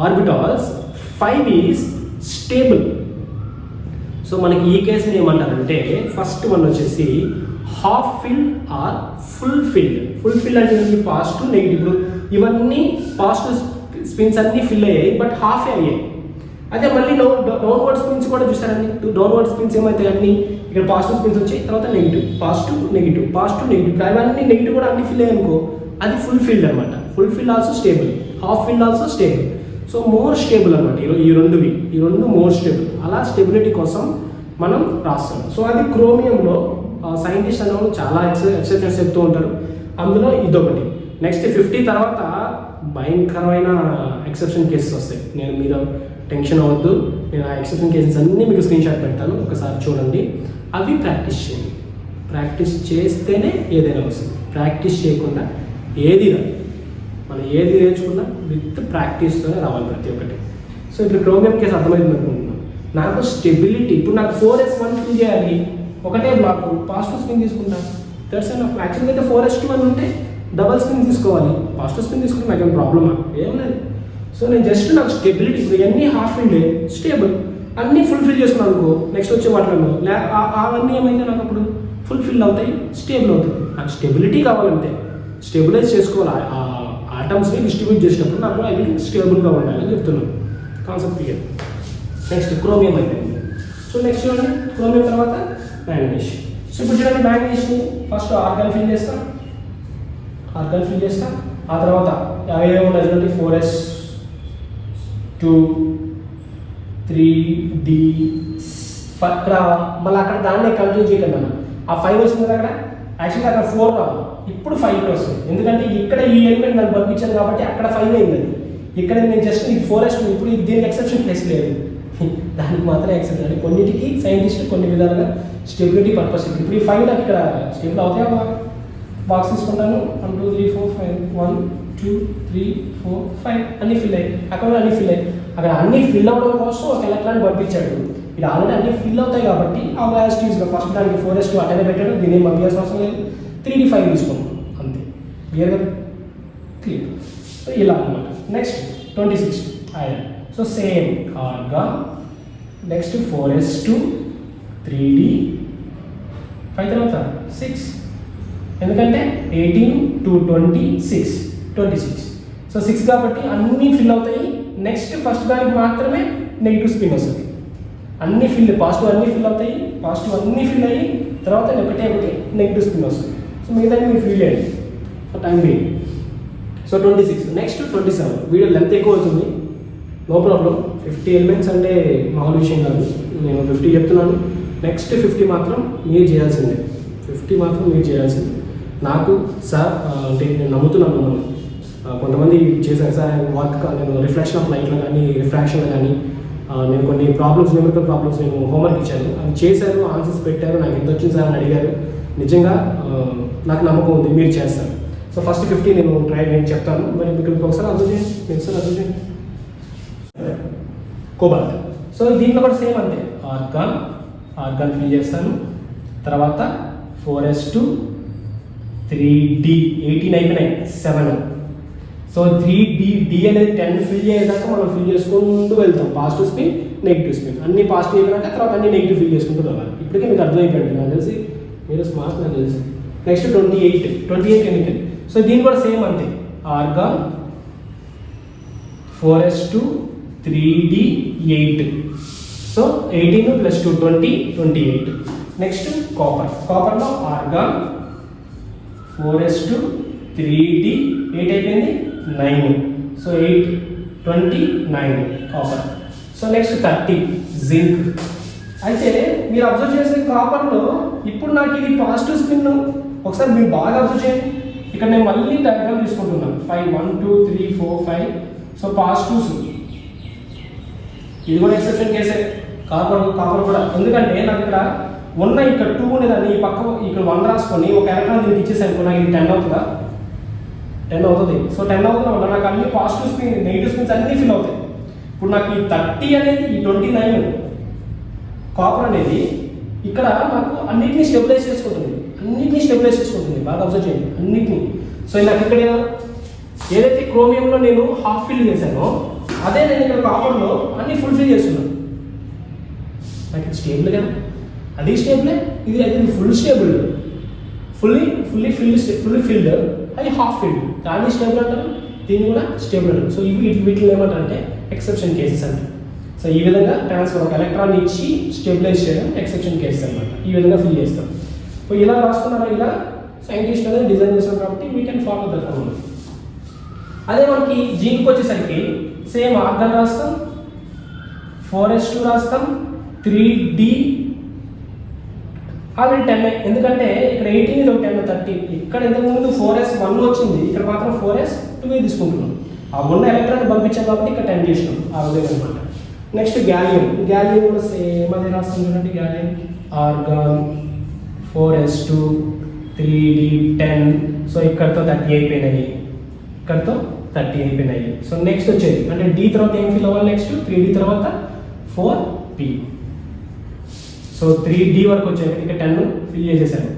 orbitals 5 is stable. So మనకి ఈ కేసుని ఏమంటారంటే ఫస్ట్ వన్ వచ్చేసి half fill or full fill. Full fill అంటే పాజిటివ్ నెగిటివ్. ఇప్పుడు ఇవన్నీ పాజిటివ్ స్పిన్స్ అన్నీ ఫిల్ అయ్యాయి, బట్ హాఫ్ అయ్యాయి. అదే మళ్ళీ డౌన్వర్డ్ స్పిన్స్ కూడా చూసారండి. డౌన్వర్డ్ స్పిన్స్ ఏమవుతాయి, అన్ని ఇక్కడ పాజిటివ్ స్పిన్స్ వచ్చాయి, తర్వాత negative, positive negative, positive negative, అవన్నీ నెగిటివ్ కూడా అన్ని ఫిల్ అయ్యాయి అనుకో, అది ఫుల్ ఫిల్డ్ అనమాట. Full fill also stable, half filled also stable. So more stable అనమాట ఈ రెండు మోర్ స్టేబుల్. అలా స్టెబిలిటీ కోసం మనం రాస్తాం. సో అది క్రోమియంలో సైంటిస్ట్ అనే చాలా ఎక్సెప్షన్స్ చెప్తూ ఉంటారు, అందులో ఇదొకటి. నెక్స్ట్ 50 తర్వాత భయంకరమైన ఎక్సెప్షన్ కేసెస్ వస్తాయి. మీరు టెన్షన్ అవ్వద్దు, నేను ఆ ఎక్సెప్షన్ కేసెస్ అన్నీ మీకు స్క్రీన్ షాట్ పెడతాను, ఒకసారి చూడండి. అవి ప్రాక్టీస్ చేయండి. ప్రాక్టీస్ చేస్తేనే ఏదైనా వస్తుంది, ప్రాక్టీస్ చేయకుండా ఏది రాదు. మనం ఏది నేర్చుకున్నా విత్ ప్రాక్టీస్తోనే రావాలి ప్రతి ఒక్కటి. సో ఇప్పుడు క్రోమియం కేసు అర్థమైంది అనుకుంటున్నాను. నాకు స్టెబిలిటీ, ఇప్పుడు నాకు 4s1 ఫిల్ చేయాలి, ఒకటే బ్లాక్ పాజిటివ్ స్పిన్ తీసుకుంటాను. That's enough. యాక్చువల్గా అయితే 4s2 ఉంటే డబల్ స్పిన్ తీసుకోవాలి, పాజిటివ్ స్పిన్ తీసుకుంటే నాకు ఏం ప్రాబ్లమా? ఏం లేదు. సో నేను జస్ట్ నాకు స్టెబిలిటీ, ఇప్పుడు ఇవన్నీ హాఫ్ ఫిల్డ్ స్టేబుల్, అన్నీ ఫుల్ ఫిల్ చేసుకున్నాను అనుకో, నెక్స్ట్ వచ్చే వాటిలో అవన్నీ ఏమైతే నాకు అప్పుడు ఫుల్ ఫిల్ అవుతాయి, స్టేబుల్ అవుతుంది. నాకు స్టెబిలిటీ కావాలంటే స్టెబిలైజ్ చేసుకోవాలి. ఆ ఆటమ్స్ని డిస్ట్రిబ్యూట్ చేసినప్పుడు నాకు అవి స్టేబుల్గా ఉండాలని చెప్తున్నాను. Concept clear. నెక్స్ట్ క్రోమియం అయిపోయింది. సో నెక్స్ట్ చూడండి, క్రోమియం తర్వాత మ్యాంగనీస్. సో ఇప్పుడు చూడండి, మ్యాంగనీస్ని ఫస్ట్ ఆర్గాన్ ఫిల్ చేస్తాం, ఆ తర్వాత అవే ఉన్నాయి చూడండి, 4s2 3d ఇక్కడ మళ్ళీ అక్కడ దాన్నే కంటిన్యూ చేయకండి అన్న. ఆ 5 వచ్చింది కదా అక్కడ, యాక్చువల్గా అక్కడ 4 రావాలి, ఇప్పుడు 5 వస్తుంది. ఎందుకంటే ఇక్కడ ఈ ఎలిమెంట్ నాకు పంపించాను కాబట్టి అక్కడ 5 అయింది. అది ఇక్కడ నేను జస్ట్ ఇది 4s2, ఇప్పుడు దీనికి ఎక్సెప్షన్ ప్లేస్ లేదు, దానికి మాత్రమే ఎక్సెప్షన్. అంటే కొన్నిటికి సైంటిస్ట్ కొన్ని విధాలుగా స్టెబిలిటీ పర్పస్. ఇప్పుడు ఈ 5 నాకు ఇక్కడ స్టేబుల్ అవుతాయి. బాక్స్ తీసుకుంటాను, 1 2 3 4 5 1 2 3 4 5 అన్నీ ఫిల్ అయ్యాయి. అక్కడ అన్నీ ఫిల్ అయ్యాయి. అక్కడ అన్నీ ఫిల్ అవ్వడం కోసం ఒక ఎలక్ట్రాన్ పంపించాడు. ఇది ఆల్రెడీ అన్నీ ఫిల్ అవుతాయి కాబట్టి ఆ యాజిటీస్గా ఫస్ట్ దానికి 4s2 అటెండ్ పెట్టాడు, దీన్ని ఏం పంపించాల్సిన అవసరం లేదు. 3d5 తీసుకున్నాం అంతే. క్లియర్గా క్లియర్. సో ఇలా అనమాట. Next 26 iron. So same organ, next 4s2 3d5 తర్వాత 6, ఎందుకంటే 18 to 26. సో 6 కాబట్టి అన్నీ ఫిల్ అవుతాయి. నెక్స్ట్ ఫస్ట్ దానికి మాత్రమే నెగిటివ్ స్పిన్ వస్తుంది. అన్ని ఫిల్, పాజిటివ్ అన్నీ ఫిల్ అవుతాయి, పాజిటివ్ అన్నీ ఫిల్ అయ్యి తర్వాత ఒకటి నెగిటివ్ స్పిన్ వస్తుంది. సో మిగతా మీరు ఫిల్ చేయండి. For time being. So 26. Next 27. Video length ఎక్కువ అవుతుంది, నో ప్రాబ్లం. 50 ఎలిమెంట్స్ అంటే మామూలు విషయం కాదు, నేను 50 చెప్తున్నాను. నెక్స్ట్ 50 మాత్రం మీరు చేయాల్సిందే, 50 మాత్రం మీరు చేయాల్సిందే. నాకు సార్ అంటే నేను నమ్ముతున్నాను మనం కొంతమంది చేశారు సార్ వర్క్, నేను రిఫ్లెక్షన్ ఆఫ్ లైట్లో కానీ రిఫ్రాక్షన్లో కానీ నేను కొన్ని ప్రాబ్లమ్స్, న్యూమరికల్ ప్రాబ్లమ్స్ నేను హోంవర్క్ ఇచ్చాను, అవి చేశారు, ఆన్సర్స్ పెట్టారు, నాకు ఎంత వచ్చింది సార్ అని అడిగారు. నిజంగా నాకు నమ్మకం ఉంది మీరు చేస్తారు. సో ఫస్ట్ 50 నేను చెప్తాను, మరి మీకు ఒకసారి అర్థం చేయండి, మీరు సార్ అర్థం చేయండి. కోబాల్ట్. సో దీంట్లో కూడా సేమ్ అంతే, ఆర్గాన్ ఫిల్ చేస్తాను. తర్వాత 4s2 3d 18 అయిపోయినాయి, 7. సో 3d అనేది 10 ఫిల్ చేసేదాకా మనం ఫిల్ చేసుకుంటూ వెళ్తాం, పాజిటివ్ స్పిన్ నెగిటివ్ స్పిన్, అన్ని పాజిటివ్ అయిపోయినాక తర్వాత అన్ని నెగిటివ్ ఫిల్ చేసుకుంటూ వెళ్ళాలి. ఇప్పటికీ మీకు అర్థమైపోయింది నాకు తెలిసి, మీరు స్మార్ట్ నాకు తెలిసి. Next 28 chemical. సో దీని కూడా సేమ్ అంతే, argon 4s2 3d 8. So 18 + 2 20 28. Next కాపర్లో ఆర్గాన్ 4s2 3d 8 అయిపోయింది, 9. So 8 29 copper. So next 30 zinc. అయితే మీరు అబ్జర్వ్ చేసే కాపర్లో ఇప్పుడు నాకు ఇది పాజిటివ్ స్పిన్, ఒకసారి మీరు బాగా అబ్జర్వ్ చేయండి. ఇక్కడ నేను మళ్ళీ డయాగ్రామ్ తీసుకుంటున్నాను, 5 1 2 3 4 5. సో పాజిటివ్స్, ఇది కూడా ఎక్సెప్షన్ కేసే, కాపర్ కూడా. ఎందుకంటే నాకు ఇక్కడ ఉన్న ఇక్కడ 2 ఉండేదాన్ని ఈ పక్క ఇక్కడ 1 రాసుకొని ఒక ఎలక్ట్రాన్ దీనికి ఇచ్చేసాను, నాకు ఇది 10 అవుతుందా? 10 అవుతుంది. సో 10 అవుతున్నా వల్ల నాకు అన్ని పాజిటివ్ స్పిన్ నెగిటివ్ స్పిన్స్ అన్నీ ఫిల్ అవుతాయి. ఇప్పుడు నాకు ఈ 30 అనేది, ఈ 29 కాపర్ అనేది ఇక్కడ నాకు అన్నిటినీ స్టెబిలైజ్ చేసుకుంటుంది, బాగా అబ్జర్వ్ చేయండి అన్నిటినీ. సో నాకు ఇక్కడ ఏదైతే క్రోమియంలో నేను హాఫ్ ఫిల్ చేశానో అదే నేను ఇక్కడ కాపర్లో అన్ని ఫుల్ ఫిల్ చేస్తున్నాను. నాకు ఇది స్టేబుల్ కదా, అది స్టేబులే, ఇది ఫుల్ స్టేబుల్, ఫుల్లీ ఫిల్డ్, అది హాఫ్ ఫిల్డ్, దాన్ని స్టేబుల్ అంటారు, దీన్ని కూడా స్టేబుల్ అంటారు. సో వీటిని ఏమంటారంటే ఎక్సెప్షన్ కేసెస్ అంటారు. సో ఈ విధంగా ట్రాన్స్ఫర్ ఒక ఎలక్ట్రాన్ ఇచ్చి స్టెబిలైజ్ చేయడం ఎక్సెప్షన్ కేసెస్ అనమాట. ఈ విధంగా ఫిల్ చేస్తాం. సో ఇలా రాస్తున్నారు, ఇలా సైంటిస్ట్ అనేది డిజైన్ చేస్తారు కాబట్టి we can follow that formula. అదే మనకి జింక్ వచ్చేసరికి సేమ్ ఆర్గాన్ రాస్తాం, 4s2 రాస్తాం, 3d ఆల్రెడీ 10. ఎందుకంటే ఇక్కడ 18 ఇది 10 30. ఇక్కడ ఇంతకుముందు 4s1 వచ్చింది, ఇక్కడ మాత్రం 4s2 తీసుకుంటున్నాం. ఆ ఉన్న ఎలక్ట్రాన్ పంపించాం కాబట్టి ఇక్కడ 10 చేసినాం, ఆ విధంగా అనమాట. నెక్స్ట్ గ్యాలియం కూడా సేమ్ అదే రాస్తాం చూడండి. Gallium organ 4s2 3d 10. So ఇక్కడతో 30 అయిపోయినాయి, ఇక్కడతో 30 అయిపోయినాయి. సో నెక్స్ట్ వచ్చేది అంటే d తర్వాత ఏం ఫిల్ అవ్వాలి, నెక్స్ట్ 3d తర్వాత 4p. సో 3d వరకు వచ్చాయి, ఇక్కడ 10 ఫిల్ చేసేసాను.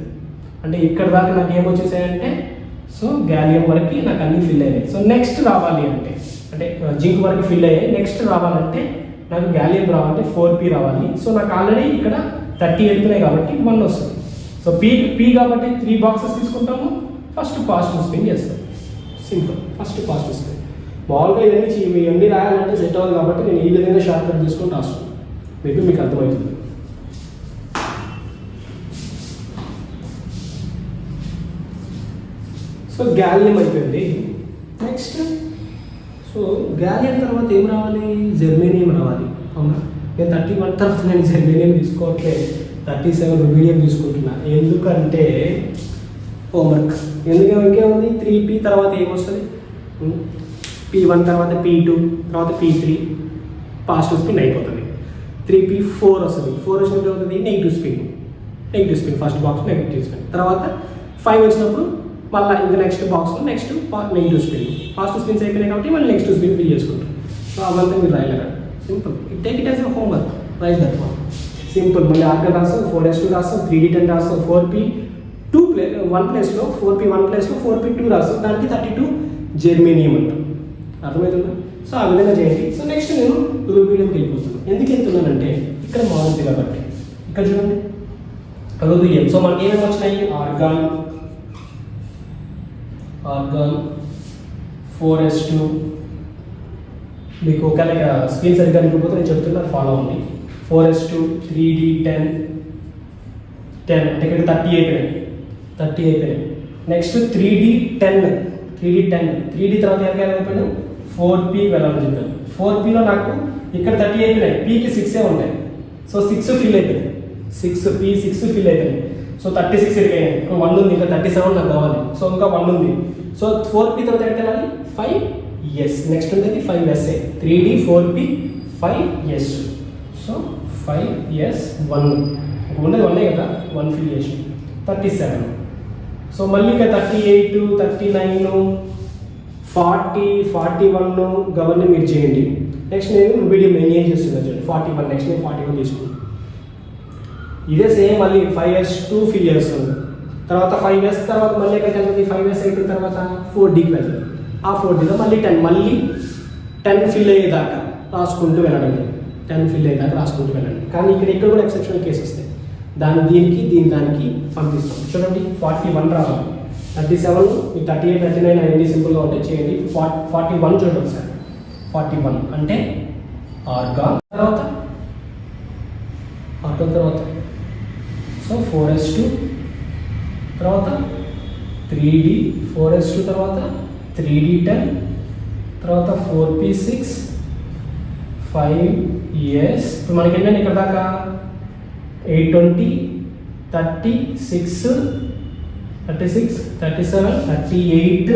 అంటే ఇక్కడ దాకా నాకు ఏం వచ్చేసాయంటే, సో గ్యాలియం వరకు నాకు అన్ని ఫిల్ అయ్యాయి. సో నెక్స్ట్ రావాలి అంటే జింక్ వరకు ఫిల్ అయ్యాయి, నెక్స్ట్ రావాలంటే నాకు గ్యాలియం రావాలంటే 4p రావాలి. సో నాకు ఆల్రెడీ ఇక్కడ 30 వెళ్ళిపోయినాయి కాబట్టి 1 వస్తుంది. సో p కాబట్టి 3 బాక్సెస్ తీసుకుంటాము, ఫస్ట్ పాజిటివ్ స్పిన్ చేస్తాం, సింపుల్. First positive spin. మామూలుగా ఇవన్నీ రాయాలంటే సెట్ అవ్వదు కాబట్టి నేను ఈ విధంగా షార్ట్ కట్ తీసుకొని రాస్తాను, మేబీ మీకు అర్థమవుతుంది. సో గ్యాలియం అయిపోయింది. నెక్స్ట్ సో గ్యాలియం తర్వాత ఏం రావాలి, జెర్మేనియం రావాలి. అవునా, నేను 31 తర్వాత నేను జెర్మేనియం తీసుకోవట్లేదు, 37 రుబీడియం తీసుకుంటున్నా. ఎందుకంటే హోంవర్క్. ఇంకేముంది, 3p తర్వాత ఏమొస్తుంది, p1 తర్వాత p2 తర్వాత p3, పాజిటివ్ స్పిన్ అయిపోతుంది. 3p4 వస్తుంది, 4 వచ్చినప్పుడు అవుతుంది negative spin, first box negative spin. తర్వాత 5 వచ్చినప్పుడు మళ్ళీ ఇంకా నెక్స్ట్ బాక్స్లో next negative spin, positive spins అయిపోయినాయి కాబట్టి మళ్ళీ నెక్స్ట్ స్పిన్ ఫిల్ చేసుకుంటాం. సో అవంతా మీరు రాయలేరా, simple. Take it as a homework, write that one, simple. మళ్ళీ ఆర్గాన్ రాస్తాం, 4s2 రాస్తాం, 3d 10 రాస్తాం, 4p 1 ప్లేస్లో 4p 1 ప్లేస్లో 4p 2 రాస్తాం, దానికి 32 జెర్మేనియం అంటాం. అర్థమవుతుందా? సో ఆ విధంగా చేయండి. సో నెక్స్ట్ నేను రూబీడియంకి వెళ్ళిపోతున్నాను. ఎందుకు వెళ్తున్నానంటే ఇక్కడ మారుతుంది కాబట్టి. ఇక్కడ చూడండి రూబీడియం. సో మనకి ఏమేమి వచ్చినాయి, ఆర్గాన్ 4s2. మీకు ఒకవేళ స్క్రీన్ సరిగ్గా నింపిపోతే నేను చెప్తున్నా, ఫాలో అవ్వండి. 4s2 3d 10 అంటే ఇక్కడ 30 అయిపోయినాయి. నెక్స్ట్ 3D10 3D తర్వాత ఎవరికైనా అయిపోయాను 4P వెళ్ళాలని చెప్పాను. 4Pలో నాకు ఇక్కడ 30 అయిపోయినాయి, Pకి 6 ఉంటాయి. సో 6 ఫిల్ అయిపోయింది, 6 ఫిల్ అయిపోయింది. సో 36 అయిపోయాయి, ఇంకా 1 ఉంది, ఇంకా 37 నాకు కావాలి. సో ఇంకా 1 ఉంది. సో 4P తర్వాత ఎక్కడికి వెళ్ళాలి 5S. నెక్స్ట్ ఉండేది 5SA. 3D 4P 5S. So 5S 1 ఉండేది 1 కదా, 1 ఫిల్ చేసి 37. సో మళ్ళీ ఇంకా 38, 39, 40, 41 గవర్ని మీరు చేయండి. నెక్స్ట్ నేను వీడియో మెయిన్ చేస్తున్నాను చూడండి 41. నెక్స్ట్ నేను 41 తీసుకున్నాను. ఇదే సేమ్ మళ్ళీ 5S 2 ఫిల్ చేస్తుంది. తర్వాత 5S తర్వాత మళ్ళీ ఎక్కడికి వెళ్తుంది, 5S అయిపోయిన తర్వాత 4Dకి వెళ్తుంది. ఆ 4Dలో మళ్ళీ 10 ఫిల్ అయ్యేదాకా రాసుకుంటూ వెళ్ళండి. 10 ఫిల్ అయ్యేదాకా రాసుకుంటూ వెళ్ళండి. కానీ ఇక్కడ కూడా ఎక్సెప్షనల్ కేసు వస్తాయి. దానికి పంపిస్తాం. చూడండి 41 రావాలి, 37, 38, 39 అనేది సింపుల్గా ఉంటాయి, చేయండి. 41 చూడండి సార్. 41 అంటే ఆర్గాన్ తర్వాత సో 4S2 తర్వాత 3D, 4S2 తర్వాత 3D10 తర్వాత 4P6 5S. ఇప్పుడు మనకి ఏంటంటే ఇక్కడ దాకా 820, 36, 37, 38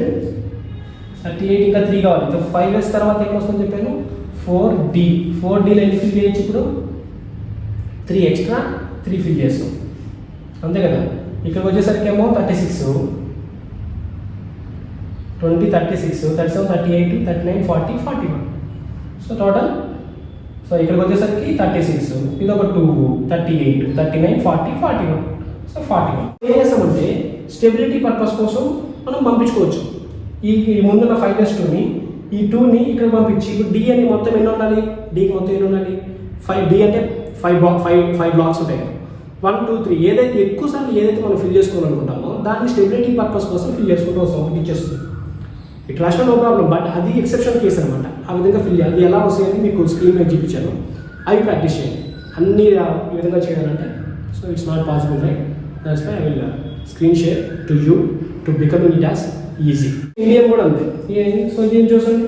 ఇంకా 3 కావాలి. సో 5S తర్వాత ఏమొస్తుందని చెప్పాను 4Dలో ఎన్ని ఫిల్ చేయొచ్చు ఇప్పుడు 3 ఎక్స్ట్రా 3 ఫిల్ చేస్తాం అంతే కదా. ఇక్కడికి వచ్చేసరికి ఏమో 36, 20, 36, 37, 38, 39, 40, 41. సో టోటల్ సో ఇక్కడికి వచ్చేసరికి 36, ఇది ఒక 2, 38, 39, 40, 41. సో 41. ఏం చేస్తామంటే స్టెబిలిటీ పర్పస్ కోసం మనం పంపించుకోవచ్చు. ఈ ముందున్న 5S2ని ఈ 2ని ఇక్కడ పంపించి ఇప్పుడు D అని మొత్తం ఎన్ని ఉండాలి, Dకి మొత్తం ఎన్ని ఉండాలి 5. D అంటే 5 బ్లాక్స్ ఉంటాయి. 1, 2, 3 ఏదైతే ఎక్కువసార్లు ఏదైతే మనం ఫిల్ చేసుకోవాలనుకుంటామో దాన్ని స్టెబిలిటీ పర్పస్ కోసం ఫిల్ చేసుకుంటూ వస్తాం. ఒకటి ఇచ్చేస్తుంది ఇట్లా రాసిన నో ప్రాబ్లం, బట్ అది ఎక్సెప్షన్ కేసు అనమాట. ఆ విధంగా ఫిల్ చేయాలి. అది ఎలా వస్తాయని మీకు స్క్రీన్ మీద చూపించాను, అవి ప్రాక్టీస్ చేయండి. అన్ని ఈ విధంగా చేయాలంటే so it's not possible, right? That's why I will screen share to you to become it as easy. India కూడా అంతే. సో ఇది చూసండి,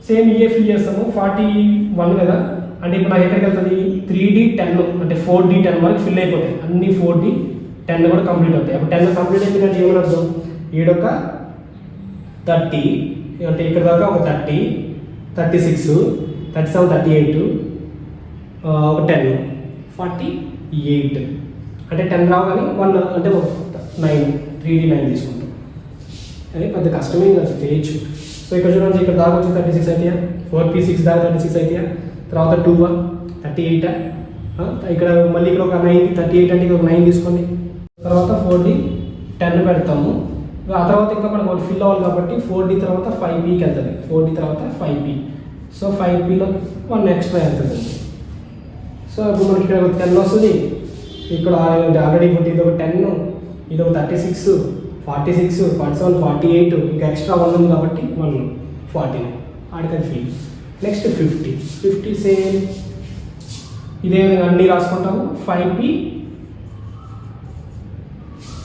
సేమ్ ఇయే ఫిల్ చేస్తాము. 41 కదా, అంటే ఇప్పుడు నాకు ఎక్కడికి వెళ్తుంది 3D10 అంటే 4D10 వరకు ఫిల్ అయిపోతాయి. అన్ని 4D10 కూడా కంప్లీట్ అవుతాయి. అప్పుడు 10 కంప్లీట్ అయిపోయిందంటే ఏమని అర్థం, ఈడొక 30 అంటే ఇక్కడ దాకా ఒక 30, 36, 37, 38, ఒక 10, 48 అంటే 10 రావు కానీ 1 అంటే 9, 3D9 తీసుకుంటాం. అది పెద్ద కష్టమే కాదు, చేయొచ్చు. సో ఇక్కడ చూడండి, ఇక్కడ దాకా వచ్చి 36 అవుతాయా, 4P6 దాకా 36 అవుతాయా, తర్వాత 2 38, ఇక్కడ మళ్ళీ ఇక్కడ ఒక 9, 38 అంటే ఇక్కడ ఒక 9 తీసుకోండి. తర్వాత 4D10 పెడతాము. ఆ తర్వాత ఇంకా మనకు ఒకటి ఫిల్ అవ్వాలి కాబట్టి 4D తర్వాత 5Pకి వెళ్తుంది. 4D తర్వాత 5P. సో 5Pలో 1 ఎక్స్ట్రా వెళ్తుంది. సో ఇప్పుడు మనకి ఇక్కడ ఒక 10 వస్తుంది. ఇక్కడ ఆల్రెడీ ఇది ఒక 10, ఇది ఒక 36, 46, 47, 48 ఇంకా ఎక్స్ట్రా 1 ఉంది కాబట్టి 1, 49 ఆడికది ఫిల్. నెక్స్ట్ 50 సేమ్ ఇదే విధంగా అన్నీ రాసుకుంటాము. 5P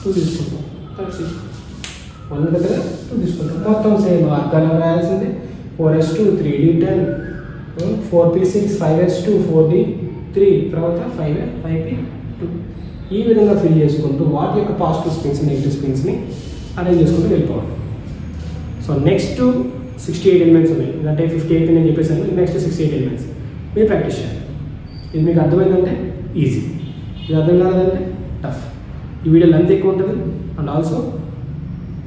2 తీసుకుంటాం, 1 దగ్గర 2 తీసుకుంటాం. మొత్తం same organ రాయాల్సిందే. 4S2, 3D10, 4P6, 5S2, 4D3 తర్వాత 5P2 ఈ విధంగా ఫిల్ చేసుకుంటూ వాటి యొక్క పాజిటివ్ స్పిన్స్ నెగిటివ్ స్పిన్స్ని అరేంజ్ చేసుకుంటూ వెళ్ళిపోవాలి. సో నెక్స్ట్ 68 ఎలిమెంట్స్ ఉన్నాయి, అంటే 58 నేను చెప్పేసాను. నెక్స్ట్ 68 ఎలిమెంట్స్ మీరు ప్రాక్టీస్ చేయాలి. ఇది మీకు అర్థమైందంటే ఈజీ, ఇది అర్థం కాలేదంటే టఫ్. ఈ వీడియో లెంత్ ఎక్కువ ఉంటుంది అండ్ ఆల్సో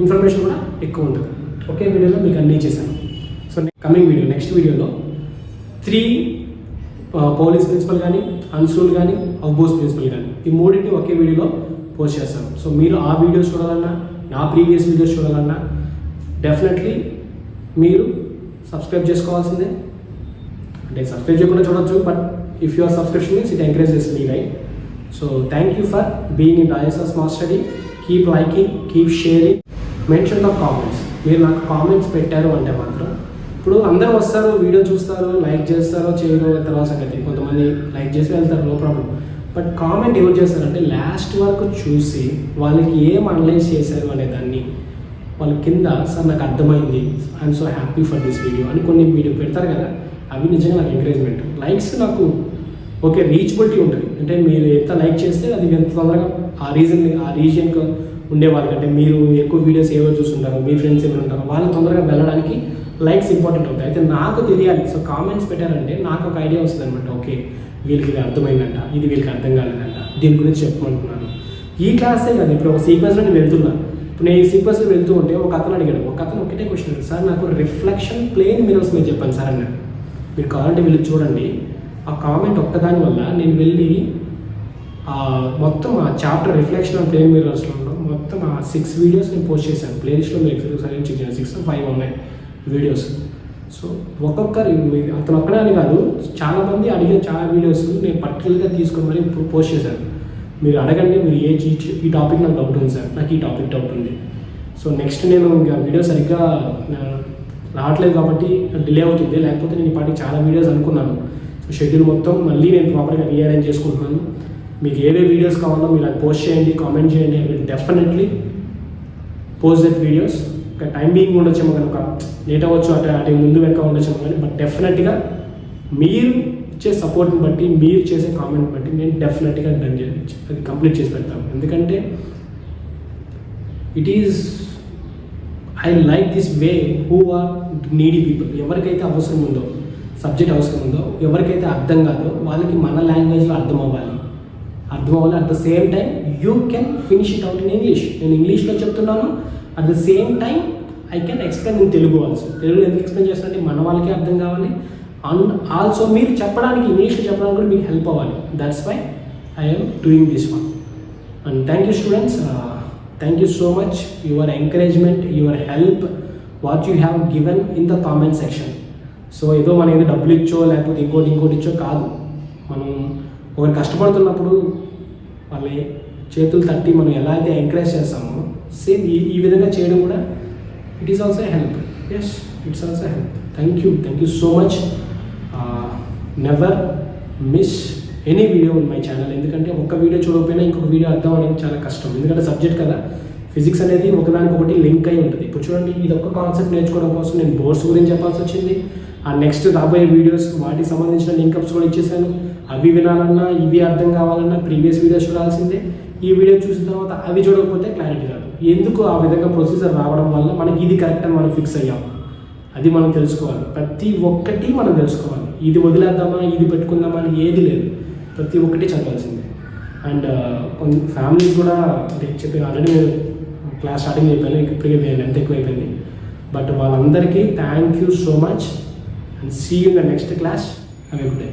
ఇన్ఫర్మేషన్ కూడా ఎక్కువ ఉంటుంది. ఒకే వీడియోలో మీకు అన్నీ చేశాను. సో కమింగ్ వీడియో, నెక్స్ట్ వీడియోలో 3 పోలీస్ ప్రిన్సిపల్ కానీ, అన్స్రూల్ కానీ, హౌస్ ప్రిన్సిపల్ కానీ ఈ మూడింటిని ఒకే వీడియోలో పోస్ట్ చేస్తాను. సో మీరు ఆ వీడియోస్ చూడాలన్నా, నా ప్రీవియస్ వీడియోస్ చూడాలన్నా డెఫినెట్లీ మీరు సబ్స్క్రైబ్ చేసుకోవాల్సిందే. అంటే సబ్స్క్రైబ్ చేయకుండా చూడొచ్చు, but if your subscription means it encourages me, right? So thank you for being in Rajasthan smart study. Keep liking, keep sharing, mention the comments. మీరు నాకు కామెంట్స్ పెట్టారు అంటే మాత్రం ఇప్పుడు అందరూ వస్తారు, వీడియో చూస్తారు, లైక్ చేస్తారో చేయరో తర్వాత సంగతి. కొంతమంది లైక్ చేసి వెళ్తారు, నో ప్రాబ్లం. బట్ కామెంట్ ఎవరు చేస్తారంటే లాస్ట్ వరకు చూసి వాళ్ళకి ఏం అనలైజ్ చేశారు అనే దాన్ని వాళ్ళ కింద సార్ నాకు అర్థమైంది, I'm so happy for this video అని కొన్ని వీడియో పెడతారు కదా, అవి నిజంగా నాకు ఎంకరేజ్మెంట్. లైక్స్ నాకు ఓకే రీచబిలిటీ ఉంటుంది, అంటే మీరు ఎంత లైక్ చేస్తే అది ఎంత తొందరగా ఆ రీజియన్కి ఉండే వాళ్ళకంటే మీరు ఎక్కువ వీడియోస్ ఏవో చూస్తుంటారు, మీ ఫ్రెండ్స్ ఎవరు ఉంటారో వాళ్ళు తొందరగా వెళ్ళడానికి లైక్స్ ఇంపార్టెంట్ అవుతాయి. అయితే నాకు తెలియాలి, సో కామెంట్స్ పెట్టారంటే నాకు ఒక ఐడియా వస్తుంది అనమాట. ఓకే వీళ్ళకి ఇది అర్థమైందంట, ఇది వీళ్ళకి అర్థం కాలేదంట, దీని గురించి చెప్పమంటున్నాను. ఈ క్లాసే కాదు, ఇప్పుడు ఒక సీక్వెన్స్లో నేను వెళ్తున్నాను. ఇప్పుడు నేను ఈ సీక్వెన్స్లో వెళ్తూ ఉంటే ఒక అతను అడిగాడు, ఒక అతను ఒకటే క్వశ్చన్, సార్ నాకు రిఫ్లెక్షన్ ప్లేన్ మిరర్స్ మీరు చెప్పండి సార్ అన్నాడు. మీరు కావాలంటే వెళ్ళి చూడండి, ఆ కామెంట్ ఒక్కదాని వల్ల నేను వెళ్ళి మొత్తం ఆ చాప్టర్ రిఫ్లెక్షన్ ఆన్ ప్లేన్ మిరర్స్లో మొత్తం ఆ 6 వీడియోస్ నేను పోస్ట్ చేశాను. ప్లేలిస్ట్లో మీరు సరైన చెక్ చేయండి, 6 or 5 ఉన్నాయి వీడియోస్. సో ఒక్కొక్కరు అతను ఒక్కడే అని కాదు, చాలామంది అడిగిన చాలా వీడియోస్ నేను పర్టికులర్గా తీసుకొని మరి పోస్ట్ చేశాను. మీరు అడగండి, మీరు ఈ టాపిక్ నాకు డౌట్ ఉంది సార్, నాకు ఈ టాపిక్ డౌట్ ఉంది. సో నెక్స్ట్ నేను ఇంకా వీడియో సరిగ్గా రావట్లేదు కాబట్టి డిలే అవుతుంది, లేకపోతే నేను ఈ పాటికి చాలా వీడియోస్ అనుకున్నాను. సో షెడ్యూల్ మొత్తం మళ్ళీ నేను ప్రాపర్గా రీఅరేంజ్ చేసుకుంటున్నాను. మీకు ఏవే వీడియోస్ కావాలో మీరు అది పోస్ట్ చేయండి, కామెంట్ చేయండి. I will definitely post that videos. ఒక టైం బీయింగ్ ఉండొచ్చేమో కనుక లేట్ అవ్వచ్చు, అటు ముందు వెనక ఉండొచ్చేమో కానీ, బట్ డెఫినెట్గా మీరు ఇచ్చే సపోర్ట్ని బట్టి, మీరు చేసే కామెంట్ బట్టి నేను డెఫినెట్గా అది కంప్లీట్ చేసి పెడతాను. ఎందుకంటే it is I like this way who are needy people. ఎవరికైతే అవసరం ఉందో, సబ్జెక్ట్ అవసరం ఉందో, ఎవరికైతే అర్థం కాదో వాళ్ళకి మన లాంగ్వేజ్లో అర్థం అవ్వాలి. At the same time you can finish it out in English. నేను ఇంగ్లీష్లో చెప్తున్నాను, at the same time I can explain in Telugu also. తెలుగులో ఎందుకు ఎక్స్ప్లెయిన్ చేస్తానంటే మన వాళ్ళకి అర్థం కావాలి, అండ్ ఆల్సో మీరు చెప్పడానికి ఇంగ్లీష్లో చెప్పడానికి కూడా మీకు హెల్ప్ అవ్వాలి. That's why I'm doing this one. And thank you students, thank you so much. Your encouragement, your help, what you have given in the comment section. So ఏదో మనం ఏదో డబ్బులు ఇచ్చో లేకపోతే ఇంకోటి ఇచ్చో కాదు. మనం ఒకరు కష్టపడుతున్నప్పుడు వాళ్ళ చేతులు తట్టి మనం ఎలా అయితే ఎంకరేజ్ చేస్తామో, సేమ్ ఈ విధంగా చేయడం కూడా it is also help. Yes, it's also help. Thank you so much. Never miss any video in my channel. ఎందుకంటే ఒక్క వీడియో చూడకపోయినా ఇంకొక వీడియో అర్థం అనేది చాలా కష్టం. ఎందుకంటే సబ్జెక్ట్ కదా, ఫిజిక్స్ అనేది ఒకదానికొకటి లింక్ అయి ఉంటుంది. ఇప్పుడు చూడండి, ఇది ఒక్క కాన్సెప్ట్ నేర్చుకోవడం కోసం నేను బోర్డ్స్ గురించి చెప్పాల్సి వచ్చింది. ఆ నెక్స్ట్ రాబోయే వీడియోస్ వాటికి సంబంధించిన లింకప్స్ కూడా ఇచ్చేసాను. అవి వినాలన్నా, ఇవి అర్థం కావాలన్నా ప్రీవియస్ వీడియోస్ చూడాల్సిందే. ఈ వీడియో చూసిన తర్వాత అవి చూడకపోతే క్లారిటీ రాదు. ఎందుకు ఆ విధంగా ప్రొసీజర్ రావడం వల్ల మనకి ఇది కరెక్ట్ అని మనం ఫిక్స్ అయ్యాం, అది మనం తెలుసుకోవాలి. ప్రతి ఒక్కటి మనం తెలుసుకోవాలి. ఇది వదిలేద్దామా, ఇది పెట్టుకుందామా అని ఏది లేదు, ప్రతి ఒక్కటి చదవాల్సిందే. అండ్ కొన్ని ఫ్యామిలీస్ కూడా అంటే చెప్పి ఆల్రెడీ నేను క్లాస్ స్టార్టింగ్ చెప్పాను, ఇప్పటికే ఎంత ఎక్కువ అయిపోయింది. బట్ వాళ్ళందరికీ thank you so much, and see you in the next class. Have a good day.